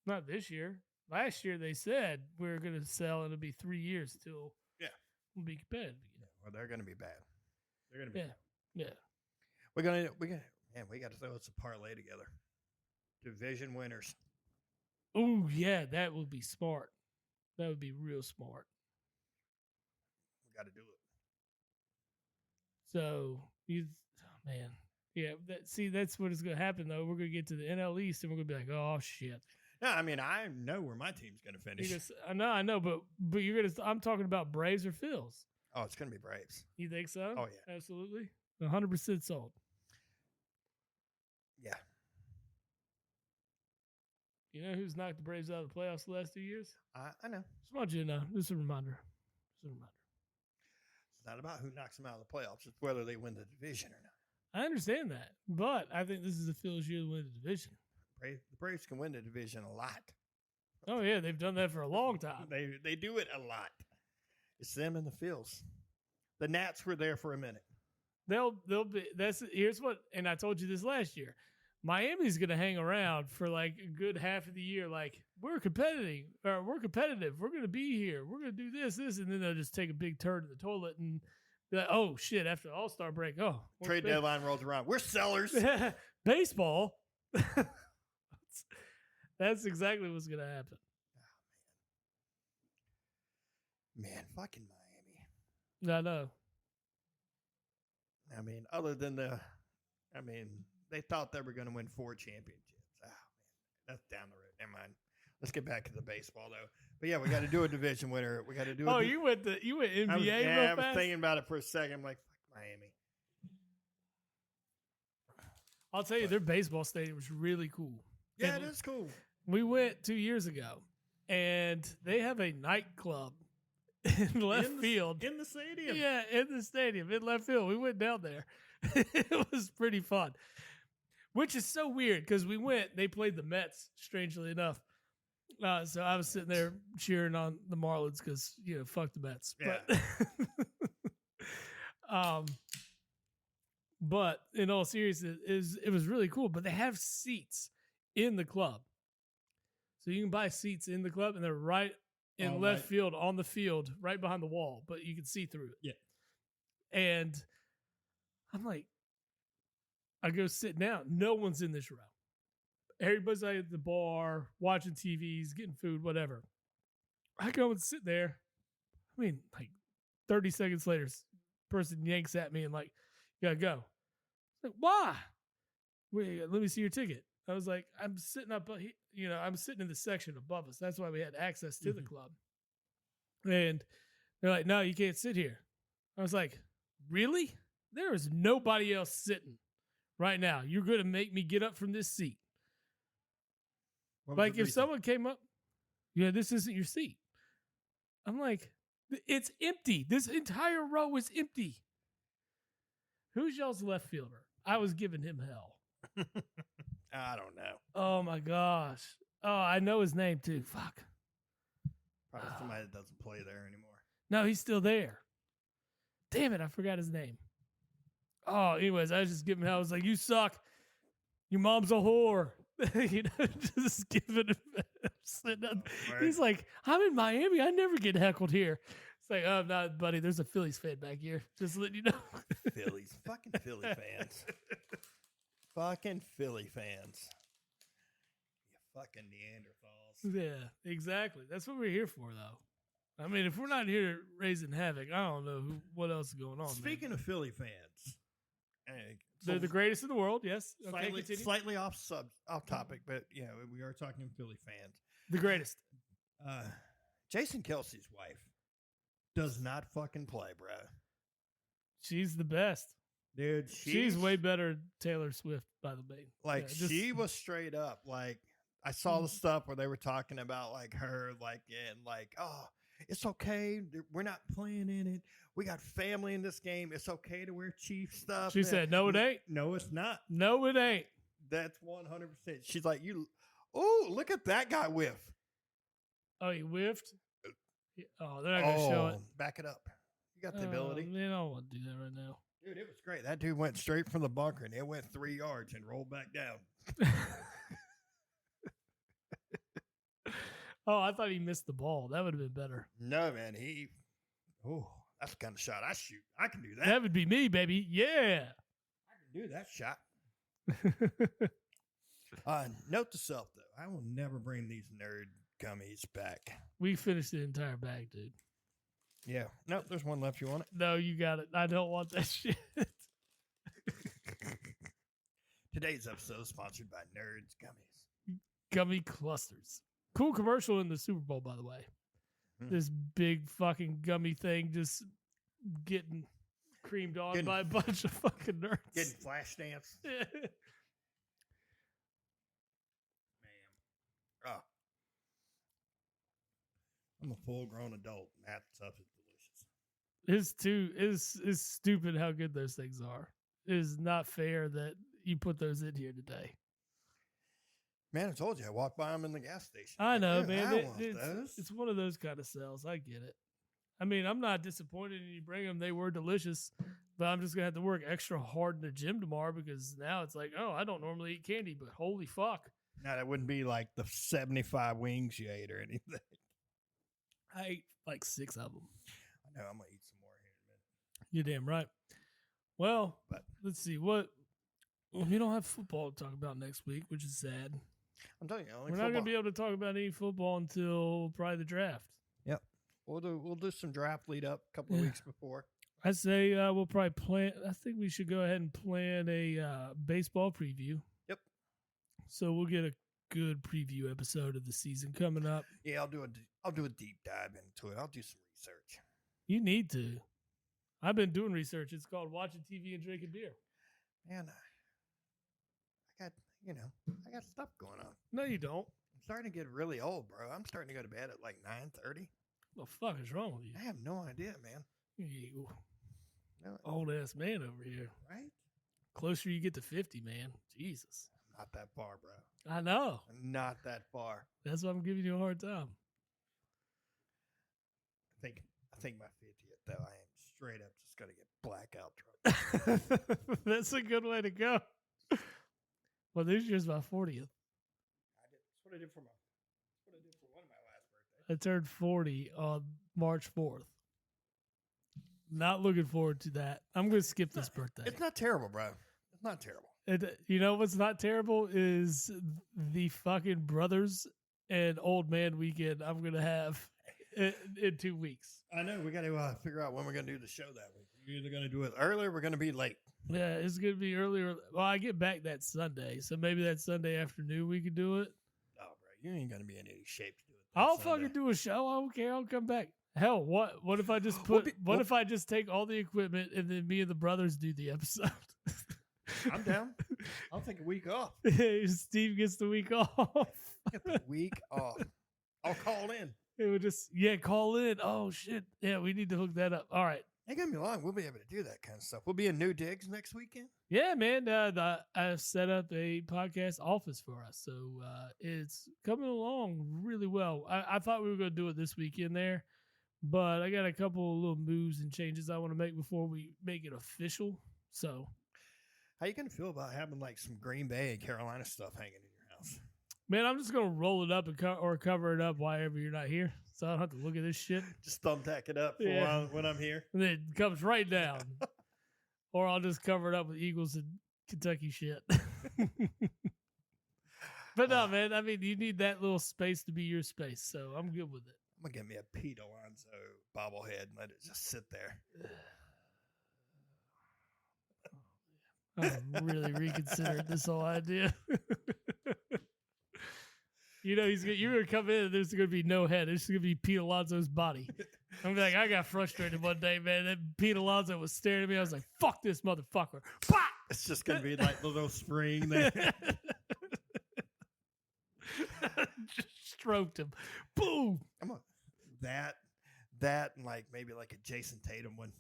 Not this year. Last year they said we were going to sell and it'll be 3 years till we'll be competitive again. Yeah, well, they're going to be bad. They're going to be bad. Yeah. We got to throw us a parlay together. Division winners. Oh yeah, that would be smart. That would be real smart. We got to do it. So that's what is going to happen though. We're going to get to the NL East and we're going to be like, oh shit. No, I mean I know where my team's going to finish. I know, but you're going to. I'm talking about Braves or Phils. Oh, it's going to be Braves. You think so? Oh yeah, absolutely, 100% sold. Yeah. You know who's knocked the Braves out of the playoffs the last 2 years? I know. Just want you to know. Just a reminder. It's not about who knocks them out of the playoffs. It's whether they win the division or not. I understand that, but I think this is the Phillies' year to win the division. The Braves can win the division a lot. Oh yeah, they've done that for a long time. They do it a lot. It's them and the Phils. The Nats were there for a minute. They'll be. Here's what, and I told you this last year. Miami's going to hang around for like a good half of the year. Like we're competitive. We're going to be here. We're going to do this, and then they'll just take a big turn in the toilet and be like, oh shit! After the All-Star break, trade deadline rolls around. We're sellers. Baseball. That's exactly what's going to happen. Oh, man, fucking Miami. I know. I mean, they thought they were going to win 4 championships. Oh, man, that's down the road. Never mind. Let's get back to the baseball, though. But yeah, we got to do a division winner. We got to do. You went NBA I was thinking about it for a second. I'm like, fuck Miami. I'll tell you, their baseball stadium was really cool. Yeah, it is cool. We went 2 years ago, and they have a nightclub in left field. In the stadium. Yeah, in the stadium, in left field. We went down there. It was pretty fun. Which is so weird because they played the Mets, strangely enough. So I was sitting there cheering on the Marlins because, fuck the Mets. Yeah. But in all seriousness, it was really cool. But they have seats in the club. So you can buy seats in the club, and they're right in left field on the field, right behind the wall. But you can see through it. Yeah. And I'm like, I go sit down. No one's in this row. Everybody's like at the bar, watching TVs, getting food, whatever. I go and sit there. I mean, like 30 seconds later, person yanks at me and like, you gotta go. Like, why? Wait, let me see your ticket. I was like, I'm sitting up, I'm sitting in the section above us. That's why we had access to the club. And they're like, no, you can't sit here. I was like, really? There is nobody else sitting right now. You're going to make me get up from this seat. Like if someone came up, this isn't your seat. I'm like, it's empty. This entire row is empty. Who's y'all's left fielder? I was giving him hell. I don't know. Oh my gosh. Oh, I know his name too. Fuck. Probably somebody that doesn't play there anymore. No, he's still there. Damn it, I forgot his name. Oh, anyways, I was just giving him hell. I was like, you suck. Your mom's a whore. Just giving him. He's like, I'm in Miami. I never get heckled here. It's like, oh, no, buddy, there's a Phillies fan back here. Just letting you know. Phillies. Fucking Philly fans. Fucking Philly fans. You fucking Neanderthals. Yeah, exactly. That's what we're here for, though. I mean, if we're not here raising havoc, I don't know what else is going on. Speaking of Philly fans, they're the greatest in the world. Yes. Okay, slightly off topic, but yeah, we are talking Philly fans. The greatest. Jason Kelsey's wife does not fucking play, bro. She's the best. Dude, she's way better than Taylor Swift, by the way. Like, she was straight up. Like, I saw the stuff where they were talking about, like, her, like, and, like, oh, it's okay. We're not playing in it. We got family in this game. It's okay to wear Chief stuff. She said, no, it ain't. No, it's not. No, it ain't. That's 100%. She's like, oh, look at that guy whiff. Oh, he whiffed? Oh, they're not going to show it. Back it up. You got the ability. Man, I don't want to do that right now. Dude, it was great. That dude went straight from the bunker, and it went 3 yards and rolled back down. Oh, I thought he missed the ball. That would have been better. No, man. That's the kind of shot I shoot. I can do that. That would be me, baby. Yeah. I can do that shot. Note to self, though. I will never bring these nerd gummies back. We finished the entire bag, dude. Yeah. Nope, there's one left. You want it? No, you got it. I don't want that shit. Today's episode is sponsored by Nerds Gummies. Gummy clusters. Cool commercial in the Super Bowl, by the way. This big fucking gummy thing just getting creamed on by a bunch of fucking nerds. Getting flash dance. Man. Oh. I'm a full-grown adult, and that stuff is delicious. It's stupid how good those things are. It is not fair that you put those in here today. Man, I told you, I walked by them in the gas station. I know, man. It's one of those kind of sales. I get it. I mean, I'm not disappointed in you bring them. They were delicious, but I'm just going to have to work extra hard in the gym tomorrow because now it's like, oh, I don't normally eat candy, but holy fuck. Now, that wouldn't be like the 75 wings you ate or anything. I ate like 6 of them. I know. I'm going to eat some more here in a minute. You're damn right. Well, let's see. We don't have football to talk about next week, which is sad. I'm telling you, we're not going to be able to talk about any football until probably the draft. Yep. We'll do some draft lead up a couple of weeks before. I say we'll probably plan. I think we should go ahead and plan a baseball preview. Yep. So we'll get a good preview episode of the season coming up. Yeah, I'll do a deep dive into it. I'll do some research. You need to. I've been doing research. It's called watching TV and drinking beer. Man, I got stuff going on. No, you don't. I'm starting to get really old, bro. I'm starting to go to bed at like 9:30. What the fuck is wrong with you? I have no idea, man. You old ass man over here. Right? Closer you get to 50, man. Jesus. I'm not that far, bro. I know. I'm not that far. That's why I'm giving you a hard time. I think my 50th, though, I am straight up just going to get blackout drunk. That's a good way to go. Well, this year's my 40th. That's what I did for one of my last birthdays. I turned 40 on March 4th. Not looking forward to that. I'm going to skip this birthday. It's not terrible, bro. It's not terrible. You know what's not terrible is the fucking brothers and old man weekend I'm going to have in 2 weeks. I know. We got to figure out when we're going to do the show that week. We're either going to do it early or we're going to be late. Yeah, it's going to be earlier. Well, I get back that Sunday, so maybe that Sunday afternoon we could do it. Oh, bro, you ain't going to be in any shape to do it. I'll fucking do a show. I don't care. I'll come back. Hell, what if I just what if I just take all the equipment and then me and the brothers do the episode? I'm down. I'll take a week off. Steve gets the week off. Get the week off. I'll call in. It would just call in. Oh shit. Yeah, we need to hook that up. All right. Ain't gonna be long. We'll be able to do that kind of stuff. We'll be in New Digs next weekend. Yeah, man. I've set up a podcast office for us, so it's coming along really well. I thought we were gonna do it this weekend there, but I got a couple of little moves and changes I want to make before we make it official. So, how you gonna feel about having like some Green Bay and Carolina stuff hanging in your house? Man, I'm just gonna roll it up or cover it up whenever you're not here. so I don't have to look at this shit. Just thumbtack it up when I'm here. And then it comes right down. Or I'll just cover it up with Eagles and Kentucky shit. But no, man, I mean, you need that little space to be your space, so I'm good with it. I'm going to get me a Pete Alonso bobblehead and let it just sit there. I'm really reconsidering this whole idea. You know, you're going to come in and there's going to be no head. There's going to be Pete Alonso's body. I'm like, I got frustrated one day, man. That Pete Alonso was staring at me. I was like, fuck this motherfucker. Bah! It's just going to be like the little spring there. Just stroked him. Boom. That and like maybe like a Jason Tatum one.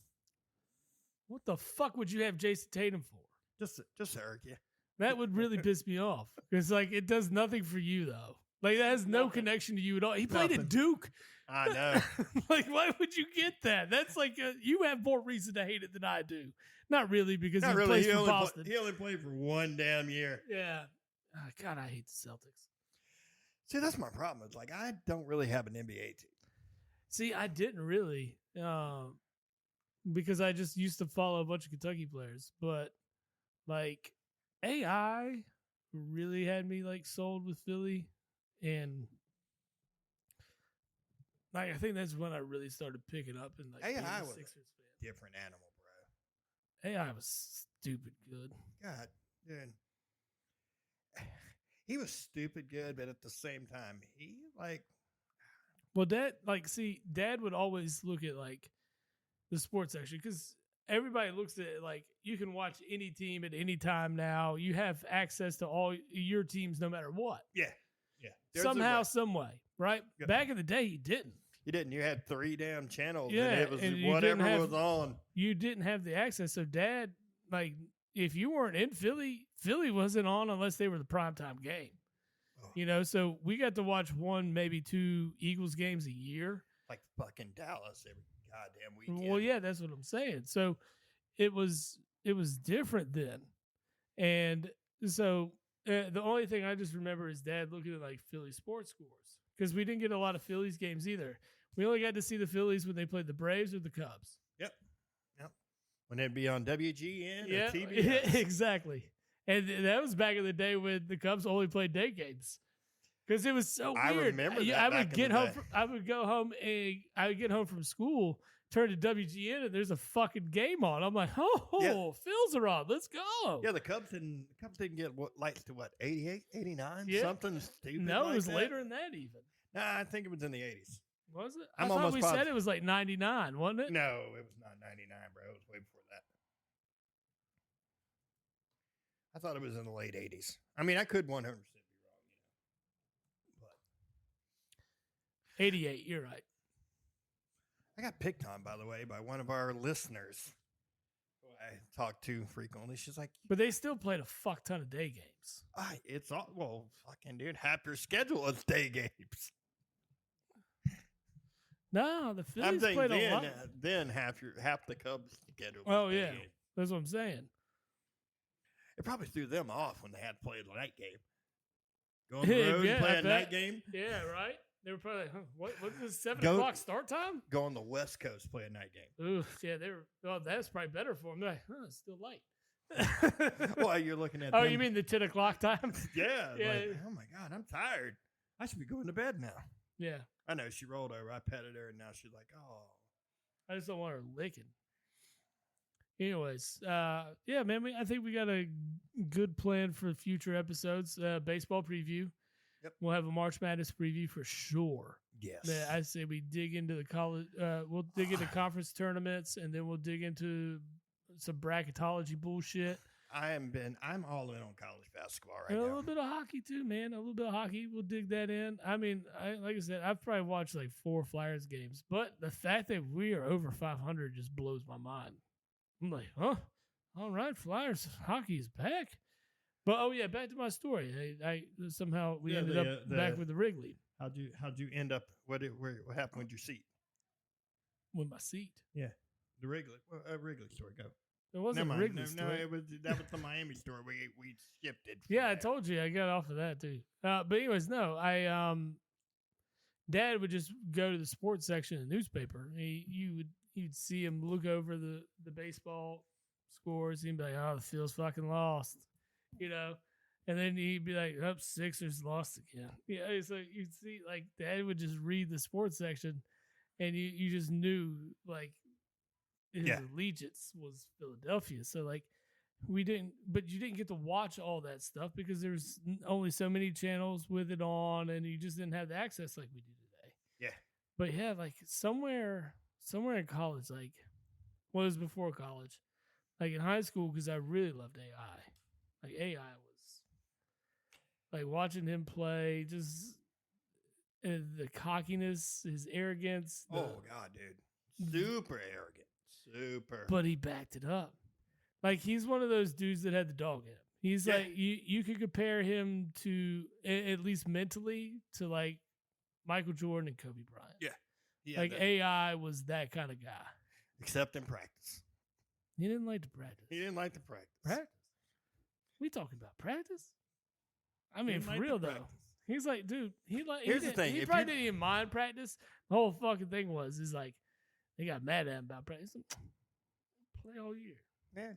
What the fuck would you have Jason Tatum for? Just to irk you. That would really piss me off. Because like it does nothing for you though. Like that has no connection to you at all. He played at Duke. I know. Like why would you get that? That's like you have more reason to hate it than I do. Not really because he plays for Boston. He only played for one damn year. Yeah. Oh, God, I hate the Celtics. See, that's my problem. It's like I don't really have an NBA team. See, I didn't really because I just used to follow a bunch of Kentucky players. But like AI really had me like sold with Philly, and like I think that's when I really started picking up and like AI was Sixers fan. Different animal, bro. AI was stupid good. God, dude. He was stupid good, but at the same time, he like. Well, Dad would always look at like the sports section because everybody looks at it like you can watch any team at any time now. You have access to all your teams no matter what. Yeah. Somehow, some way, right? Yep. Back in the day, you didn't. You didn't. You had 3 damn channels. Yeah, and it was and whatever was on. You didn't have the access. So Dad, like, if you weren't in Philly, Philly wasn't on unless they were the primetime game. Oh. You know, so we got to watch 1, maybe 2 Eagles games a year. Like fucking Dallas every goddamn weekend. Well, yeah, that's what I'm saying. So it was different then. And so the only thing I just remember is Dad looking at like Philly sports scores because we didn't get a lot of Phillies games either. We only got to see the Phillies when they played the Braves or the Cubs. Yep. When they'd be on WGN or TBS. Yeah, exactly. And that was back in the day when the Cubs only played day games because it was so weird. I remember that. I would get home. I would go home and I would get home from school, turn to WGN, and there's a fucking game on. I'm like, Phils are on. Let's go. Yeah, the Cubs didn't get lights to 88, 89, something stupid. No, like it was that. later than that even. Nah, I think it was in the 80s. Was it? I thought we said it was like 99, wasn't it? No, it was not 99, bro. It was way before that. I thought it was in the late 80s. I mean, I could 100% be wrong, but 88, you're right. I got picked on, by the way, by one of our listeners who I talk to frequently. She's like, but they still played a fuck ton of day games. It's all, well, fucking dude, half your schedule is day games. No, the Phillies played a lot. Then half the Cubs schedule. Oh yeah, game. That's what I'm saying. It probably threw them off when they had to play the night game. Go on the road and play a night game. Yeah, right. They were probably like, what's this 7 o'clock start time? Go on the West Coast, play a night game. Ooh, yeah, they were. Well, that's probably better for them. They're like, it's still light. Well, you're looking at. Oh, you mean the 10 o'clock time? Yeah. Like, oh my God, I'm tired. I should be going to bed now. Yeah. I know she rolled over. I petted her, and now she's like, "Oh." I just don't want her licking. Anyways, yeah, man. I think we got a good plan for future episodes. Baseball preview. Yep. We'll have a March Madness preview for sure. Yes. I say we dig into the college. We'll dig into conference tournaments, and then we'll dig into some bracketology bullshit. I'm all in on college basketball right and now. A little bit of hockey too, man. A little bit of hockey. We'll dig that in. I mean, like I said, I've probably watched like 4 Flyers games, but the fact that we are over 500 just blows my mind. I'm like, all right, Flyers hockey is back. But oh yeah, back to my story. I somehow we ended up back with the Wrigley. How'd you end up? What happened with your seat? With my seat? Yeah, the Wrigley story. Go. It wasn't a Wrigley story. No, that was the Miami story. We shifted. Yeah, I told you I got off of that too. But anyways, no, I Dad would just go to the sports section of the newspaper. You'd see him look over the baseball scores. He'd be like, "Oh, the field's fucking lost," and then he'd be like, "Oh, Sixers lost again." Yeah, so you'd see like Dad would just read the sports section, and you just knew like his allegiance was Philadelphia. So like you didn't get to watch all that stuff because there's only so many channels with it on, and you just didn't have the access like we do today. Yeah. But yeah, like somewhere in college, like it was before college, like in high school, because I really loved AI. Like AI was like watching him play, just the cockiness, his arrogance. Oh God, dude, super arrogant, super. But he backed it up. Like he's one of those dudes that had the dog in him. He's like you could compare him to at least mentally to like Michael Jordan and Kobe Bryant. Yeah, like AI was that kind of guy. Except in practice, he didn't like to practice. Practice? We talking about practice? I mean, for real though. He's like, dude. Here's the thing. He probably didn't even mind practice. The whole fucking thing is like they got mad at him about practice. Play all year. Yeah.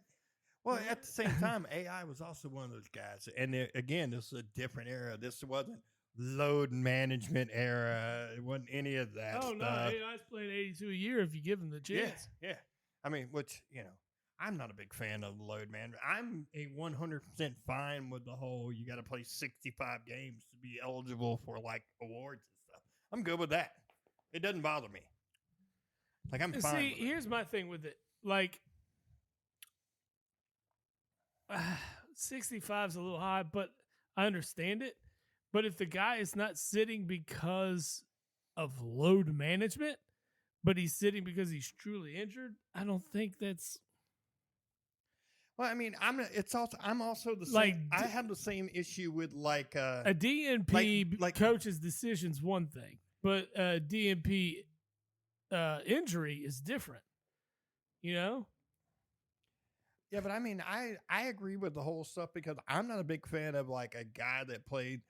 Well, at the same time, AI was also one of those guys. And again, this is a different era. This wasn't load management era. It wasn't any of that stuff. No, AI's playing 82 a year if you give him the chance. Yeah. I mean, which, I'm not a big fan of load management. I'm a 100% fine with the whole you got to play 65 games to be eligible for like awards and stuff. I'm good with that. It doesn't bother me. Like I'm fine. See, here's my thing with it. Like 65 is a little high, but I understand it. But if the guy is not sitting because of load management, but he's sitting because he's truly injured, I don't think that's. Well, I mean, I'm also the same. I have the same issue with like a DNP like coach's decision's one thing, but a DNP injury is different. Yeah, but I mean, I agree with the whole stuff because I'm not a big fan of like a guy that played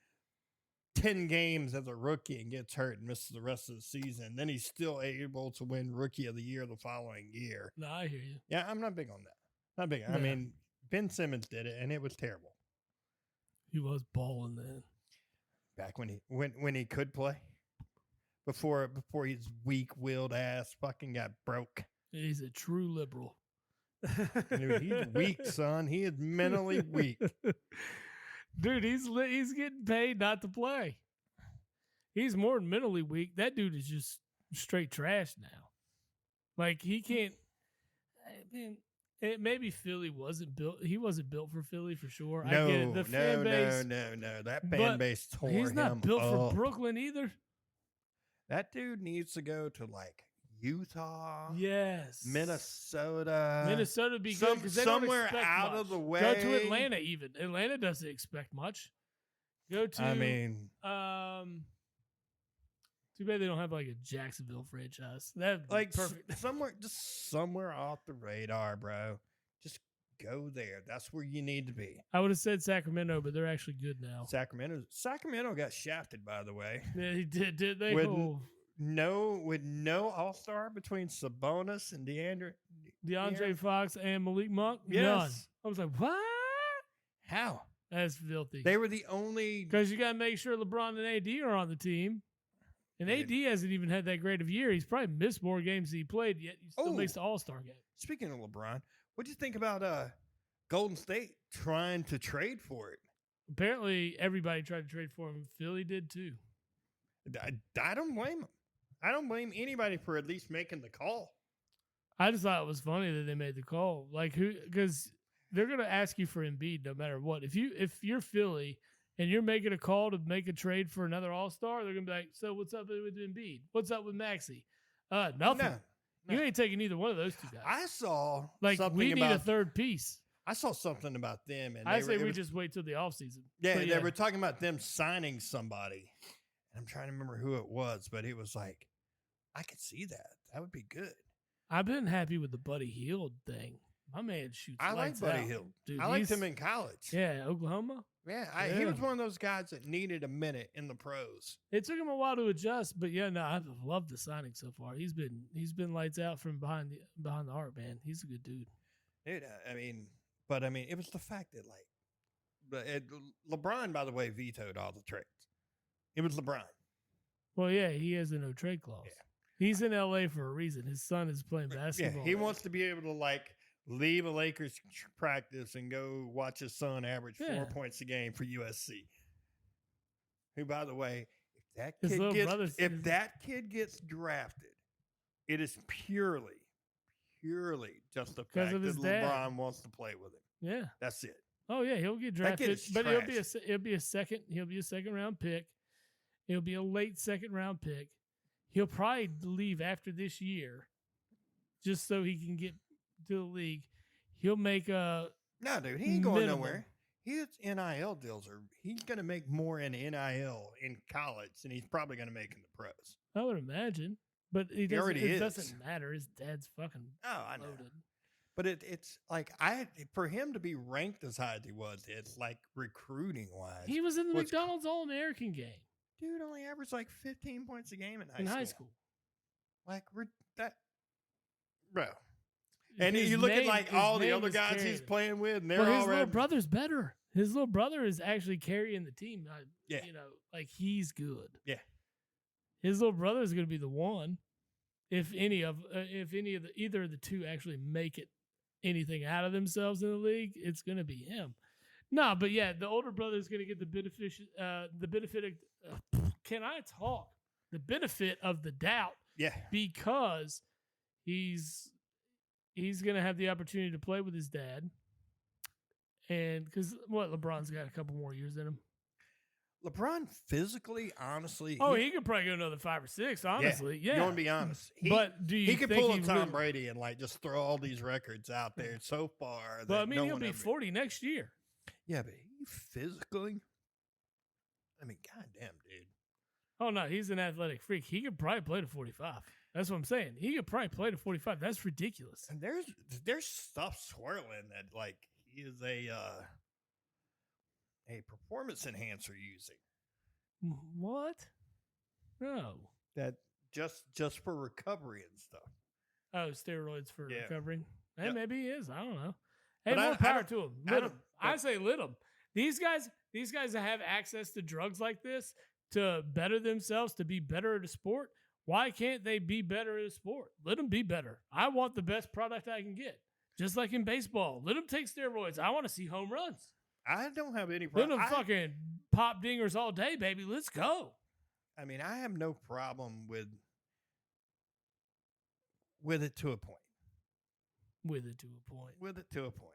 10 games as a rookie and gets hurt and misses the rest of the season. Then he's still able to win Rookie of the Year the following year. No, I hear you. Yeah, I'm not big on that. Not big. Yeah. I mean, Ben Simmons did it, and it was terrible. He was balling then. Back when he could play, before his weak-willed ass fucking got broke. He's a true liberal. Dude, he's weak, son. He is mentally weak. Dude, he's getting paid not to play. He's more than mentally weak. That dude is just straight trash now. Like he can't. Man, maybe Philly wasn't built. He wasn't built for Philly for sure. No, I get it. The fan base, no. That fan base tore him up. He's not built for Brooklyn either. That dude needs to go to like Utah. Yes. Minnesota. Minnesota would be good because they somewhere don't expect out much. of the way. Go to Atlanta even. Atlanta doesn't expect much. Go to too bad they don't have like a Jacksonville franchise. That'd be like perfect. somewhere off the radar, bro. Just go there. That's where you need to be. I would have said Sacramento, but they're actually good now. Sacramento got shafted, by the way. Yeah, he did they? With no All-Star between Sabonis and DeAndre Fox and Malik Monk? Yes. None. I was like, what? How? That's filthy. They were the only... Because you got to make sure LeBron and AD are on the team. And AD hasn't even had that great of a year. He's probably missed more games than he played, yet he still makes the All-Star game. Speaking of LeBron, what do you think about Golden State trying to trade for it? Apparently, everybody tried to trade for him. Philly did too. I don't blame him. I don't blame anybody for at least making the call. I just thought it was funny that they made the call. Like who? Because they're going to ask you for Embiid no matter what. If you're Philly and you're making a call to make a trade for another All-Star, they're going to be like, so what's up with Embiid? What's up with Maxey? Nothing. No. You ain't taking either one of those two guys. I saw like we need a third piece. I saw something about them, and I say we just wait till the offseason. Yeah, they were talking about them signing somebody. I'm trying to remember who it was, but it was like, I could see that. That would be good. I've been happy with the Buddy Hield thing. My man shoots. I like lights Buddy out. Hill. Dude, I liked he's- him in college. Yeah, Oklahoma. Yeah, he Yeah. was one of those guys that needed a minute in the pros. It took him a while to adjust, but yeah, no, I've loved the signing so far. He's been lights out from behind the arc, man. He's a good dude. Dude, I mean, it was the fact that LeBron, by the way, vetoed all the trades. It was LeBron. Well, yeah, he has a no trade clause. Yeah. He's in LA for a reason. His son is playing basketball. Yeah, he wants to be able to leave a Lakers practice and go watch his son average 4 points a game for USC. Who, by the way, if that kid gets drafted, it is purely just the fact of that his LeBron dad. wants to play with him. Yeah. That's it. Oh yeah, he'll get That kid drafted, is but trash. he'll be a second round pick. He'll be a late second round pick. He'll probably leave after this year, just so he can get to the league. He'll make a No, dude, he ain't going minimum. nowhere. His NIL deals he's going to make more in NIL in college than he's probably going to make in the pros. I would imagine, but He already it is. doesn't matter. His dad's fucking Oh, I know. loaded. But it's like for him to be ranked as high as he was, it's like recruiting wise. He was in the What's- McDonald's All-American game Dude only averaged like 15 points a game in in high school. Like that, bro. And His you look at name- like his all the name other is guys carrying he's it. playing with, and they're But his all little averaging- brother's better. His little brother is actually carrying the team. Yeah. Like he's good. Yeah. His little brother is going to be the one. If either of the two actually make it anything out of themselves in the league, it's going to be him. No, but yeah, the older brother is going to get the benefit of, can I talk? The benefit of the doubt Yeah. because he's going to have the opportunity to play with his dad. And because LeBron's got a couple more years in him. LeBron physically, honestly, He could probably go another 5 or 6. Honestly, yeah. You want to be honest? But do you he could think pull a he Tom really- Brady and just throw all these records out there so far. But I that mean, no he'll one be ever- 40 next year. Yeah, but he physically, goddamn, dude. Oh no, he's an athletic freak. He could probably play to 45. That's what I'm saying. He could probably play to 45. That's ridiculous. And there's stuff swirling that he is a performance enhancer using What? No. that just for recovery and stuff. Oh, steroids for Yeah. recovering. Hey, Yep. maybe he is. I don't know. Hey, But I more don't- power to him. I Lit don't- 'em. I say lit them. These guys that have access to drugs like this to better themselves, to be better at a sport. Why can't they be better at a sport? Let them be better. I want the best product I can get. Just like in baseball. Let them take steroids. I want to see home runs. I don't have any Let problem. them fucking pop dingers all day, baby. Let's go. I have no problem with it to a point. With it to a point. With it to a point.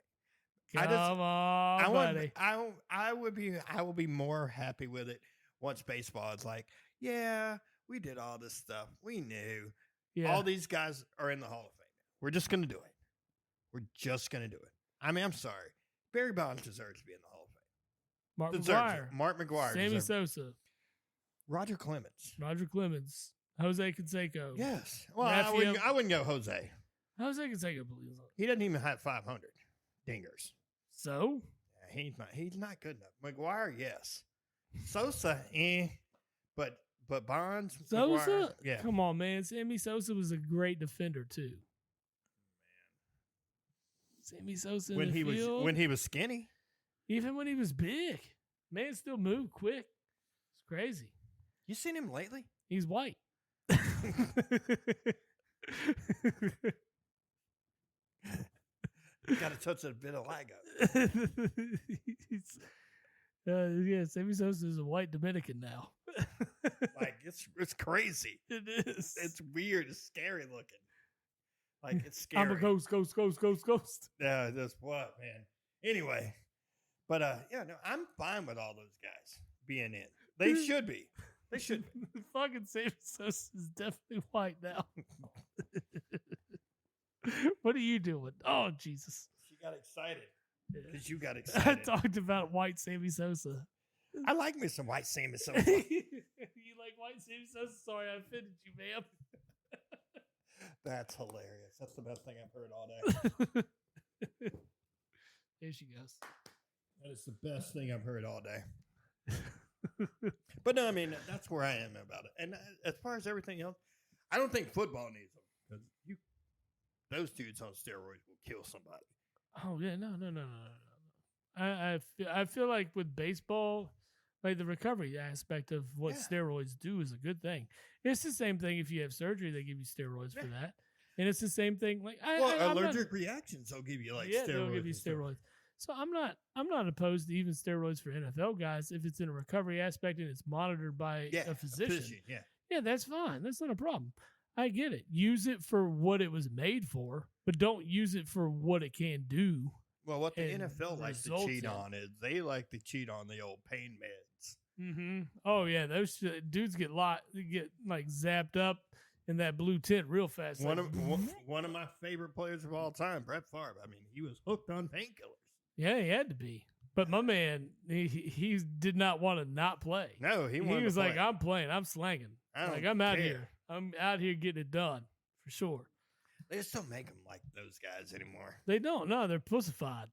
Come on, buddy. I will be more happy with it once baseball is like, yeah, we did all this stuff. We knew. Yeah. All these guys are in the Hall of Fame. We're just going to do it. We're just going to do it. I'm sorry. Barry Bonds deserves to be in the Hall of Fame. Mark Deserves McGuire. it. Mark McGuire. Sammy deserves it. Sosa. Roger Clemens. Roger Clemens. Jose Canseco. Yes. Well, Raphael- I wouldn't go Jose. Jose Canseco believes it. He doesn't even have 500 dingers. So? Yeah, he's not good enough. McGuire, yes. Sosa, but Bonds, Sosa? McGuire, yeah. Come on, man. Sammy Sosa was a great defender, too. Sammy Sosa in When the he field, was skinny. even when he was big. Man still moved quick. It's crazy. You seen him lately? He's white. Got to touch a bit of Lago. Yeah, Sammy Sosa is a white Dominican now. Like it's crazy. It is. It's weird. It's scary looking. Like it's scary. I'm a ghost. Yeah, that's what, man. Anyway, but yeah, no, I'm fine with all those guys being in. They should be. They should be. Fucking Sammy Sosa is definitely white now. What are you doing? Oh, Jesus. She got excited because you got I excited. talked about white Sammy Sosa. I like me some white Sammy Sosa. You like white Sammy Sosa? Sorry, I offended you, ma'am. That's hilarious. That's the best thing I've heard all day. she goes. That is the best thing I've heard all day. But no, I mean, that's where I am about it. And as far as everything else, I don't think football needs them because those dudes on steroids will kill somebody. Oh yeah, no. I feel like with baseball, like the recovery aspect of what steroids do is a good thing. It's the same thing if you have surgery, they give you steroids for that, and it's the same thing. Like allergic reactions, they'll give you steroids. They'll give you steroids. So I'm not opposed to even steroids for NFL guys if it's in a recovery aspect and it's monitored by a physician. Yeah, that's fine. That's not a problem. I get it. Use it for what it was made for, but don't use it for what it can do. Well, what the NFL likes to cheat on is they like to cheat on the old pain meds. Mm-hmm. Oh yeah, those dudes get like zapped up in that blue tint real fast. One of my favorite players of all time, Brett Favre. I mean, he was hooked on painkillers. Yeah, he had to be. But my man, he did not want to not play. No, he was like, I'm playing, I'm slanging. I'm out here. I'm out here getting it done for sure. They just don't make them like those guys anymore. They don't. No, they're pussified.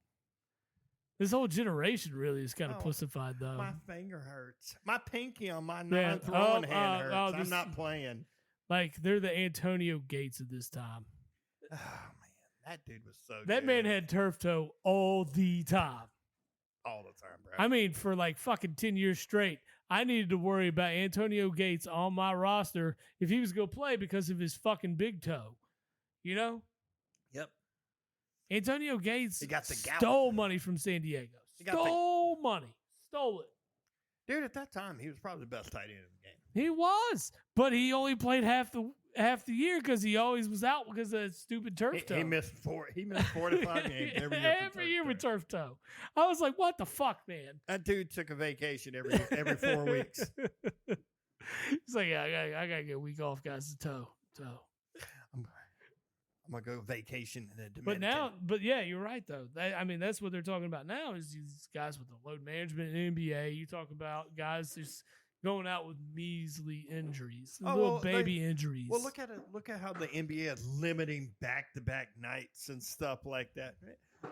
This whole generation really is kind of pussified, though. My finger hurts. My pinky on my non-throwing hand hurts. I'm not playing. Like, they're the Antonio Gates of this time. Oh, man. That dude was so good. That man had turf toe all the time. All the time, bro. I mean, for like fucking 10 years straight, I needed to worry about Antonio Gates on my roster if he was going to play because of his fucking big toe. You know? Yep. Antonio Gates got the stole money from San Diego. Stole it. Dude, at that time, he was probably the best tight end in the game. He was, but he only played half the year because he always was out because of that stupid turf toe. He missed 4 to 5 games every year with turf toe. I was like, what the fuck, man? That dude took a vacation every 4 weeks. He's like, yeah, I gotta get a week off, guys. Toe. I'm gonna go vacation in the Dominican. But yeah, you're right though. That's what they're talking about now is these guys with the load management in the NBA. You talk about guys just going out with measly injuries, baby injuries. Well, look at how the NBA is limiting back-to-back nights and stuff like that.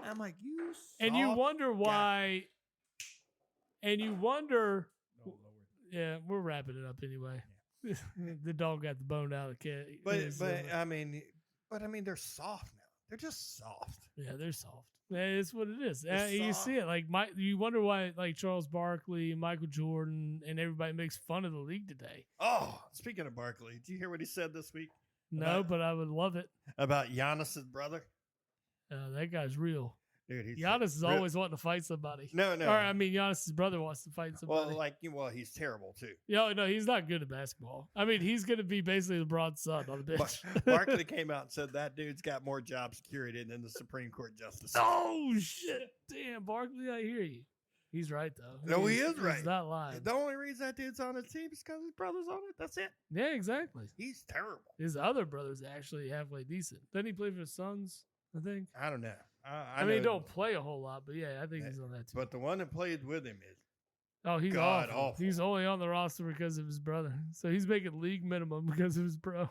I'm like, and you wonder why. And you wonder. Yeah, we're wrapping it up anyway. Yeah. The dog got the bone out of the cat. But I mean, they're soft now. They're just soft. Yeah, they're soft. It's what it is. You see it. Like you wonder why, like Charles Barkley, Michael Jordan, and everybody makes fun of the league today. Oh, speaking of Barkley, did you hear what he said this week? No, but I would love it. About Giannis's brother. That guy's real. Dude, Giannis is always wanting to fight somebody. No. Giannis's brother wants to fight somebody. Well, he's terrible too. No, he's not good at basketball. I mean, he's going to be basically LeBron's son on the bench. Barkley came out and said that dude's got more job security than the Supreme Court justice. Oh shit! Damn, Barkley, I hear you. He's right though. No, he is right. He's not lying. The only reason that dude's on the team is because his brother's on it. That's it. Yeah, exactly. He's terrible. His other brother's actually halfway decent. Doesn't he play for the Suns? I think. I don't know. I mean, he don't play a whole lot, but yeah, I think he's on that team. But the one that played with him is he's awful. He's only on the roster because of his brother. So he's making league minimum because of his bro,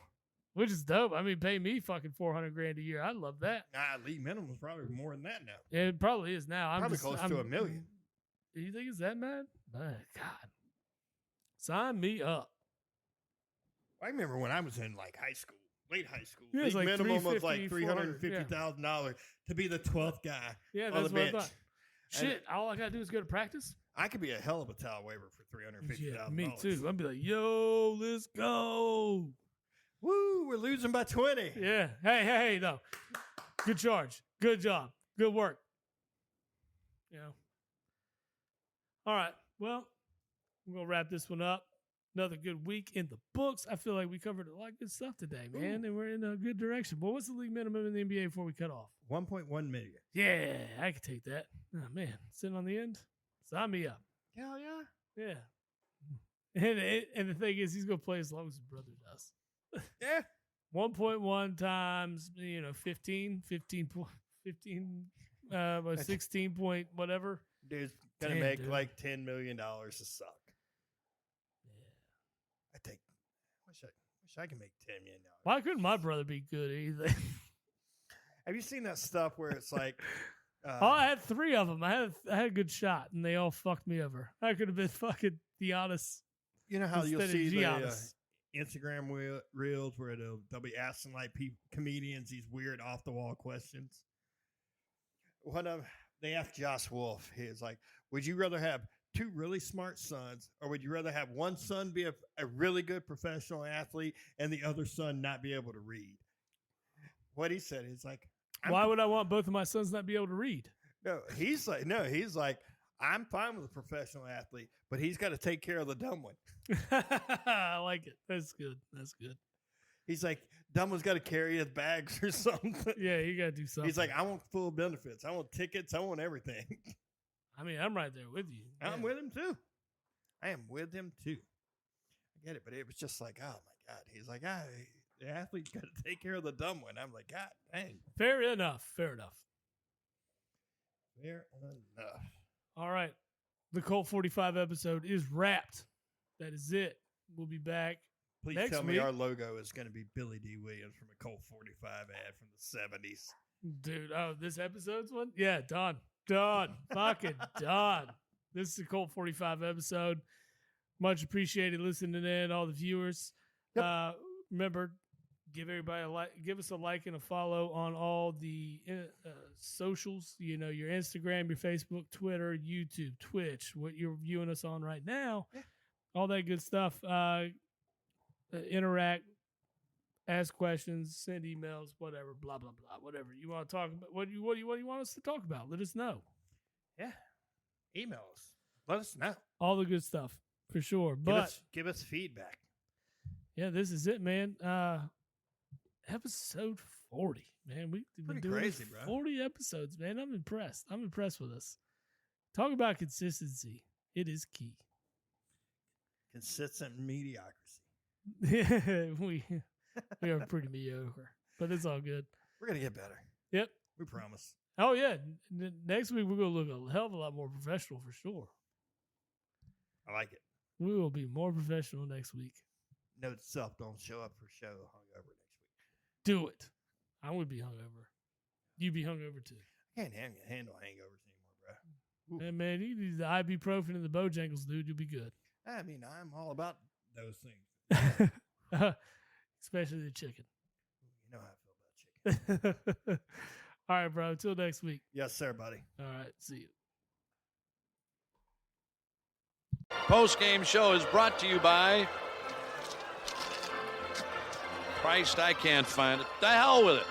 which is dope. I mean, pay me fucking $400,000 a year. I'd love that. League minimum is probably more than that now. Yeah, it probably is now. Probably close to $1 million. Do you think it's that bad? My God, sign me up. I remember when I was in like high school. Late high school. Yeah, the minimum was like $350,000 to be the 12th guy. Yeah, that's what I thought. Shit, all I gotta do is go to practice. I could be a hell of a towel waiver for $350,000. Yeah, me too. I'd be like, yo, let's go. Woo, we're losing by 20. Yeah. Hey, no. Good charge. Good job. Good work. You know. All right. Well, we're gonna wrap this one up. Another good week in the books. I feel like we covered a lot of good stuff today, man, and we're in a good direction. But what's the league minimum in the NBA before we cut off? $1.1 million. Yeah, I could take that. Oh, man. Sitting on the end? Sign me up. Hell yeah. Yeah. And the thing is, he's going to play as long as his brother does. Yeah. 1.1 times, 15, 16 point whatever. Dude's going to make like $10 million to suck. I can make $10 million. Why couldn't my brother be good either? Have you seen that stuff where it's like I had 3 of them. I had a good shot, and they all fucked me over. I could have been fucking Giannis. You know how you'll instead of see the Giannis. Instagram reels where they'll be asking like comedians these weird off the wall questions. They asked Josh Wolf. He's like, "Would you rather have 2 really smart sons, or would you rather have one son be a really good professional athlete and the other son not be able to read?" What he said is like, why would I want both of my sons not be able to read? He's like, I'm fine with a professional athlete, but he's got to take care of the dumb one. I like it. That's good. That's good. He's like, dumb one's got to carry his bags or something. Yeah, you got to do something. He's like, I want full benefits. I want tickets. I want everything. I mean, I'm right there with you. I'm with him too. I am with him too. I get it, but it was just like, oh my God. He's like, the athlete's got to take care of the dumb one. I'm like, God dang. Fair enough. Fair enough. All right. The Colt 45 episode is wrapped. That is it. We'll be back. Please next tell me week. our logo is going to be Billy D. Williams from a Colt 45 ad from the 70s. Dude, this episode's one? Yeah, done. Fucking done. This is the Colt 45 episode. Much appreciated listening in, all the viewers. Yep. Remember, give everybody give us a like and a follow on all the socials. You know, your Instagram, your Facebook, Twitter, YouTube, Twitch, what you're viewing us on right now. Yeah. All that good stuff. Interact, ask questions, send emails, whatever, blah, blah, blah, whatever you want to talk about. What do you want us to talk about? Let us know. Yeah. Email us. Let us know. All the good stuff, for sure. But give us feedback. Yeah, this is it, man. Episode 40, man. We've been doing crazy, bro. 40 episodes, man. I'm impressed. I'm impressed with us. Talk about consistency. It is key. Consistent mediocrity. we are pretty mediocre, but it's all good. We're going to get better. Yep. We promise. Oh, yeah. Next week, we're going to look a hell of a lot more professional for sure. I like it. We will be more professional next week. Note to self, don't show up for show hungover next week. Do it. I would be hungover. You be hungover too. I can't handle hangovers anymore, bro. And man, you need the ibuprofen and the Bojangles, dude. You'll be good. I mean, I'm all about those things. Especially the chicken. You know how I feel about chicken. All right, bro. Until next week. Yes, sir, buddy. All right. See you. Post-game show is brought to you by Christ, I can't find it. The hell with it.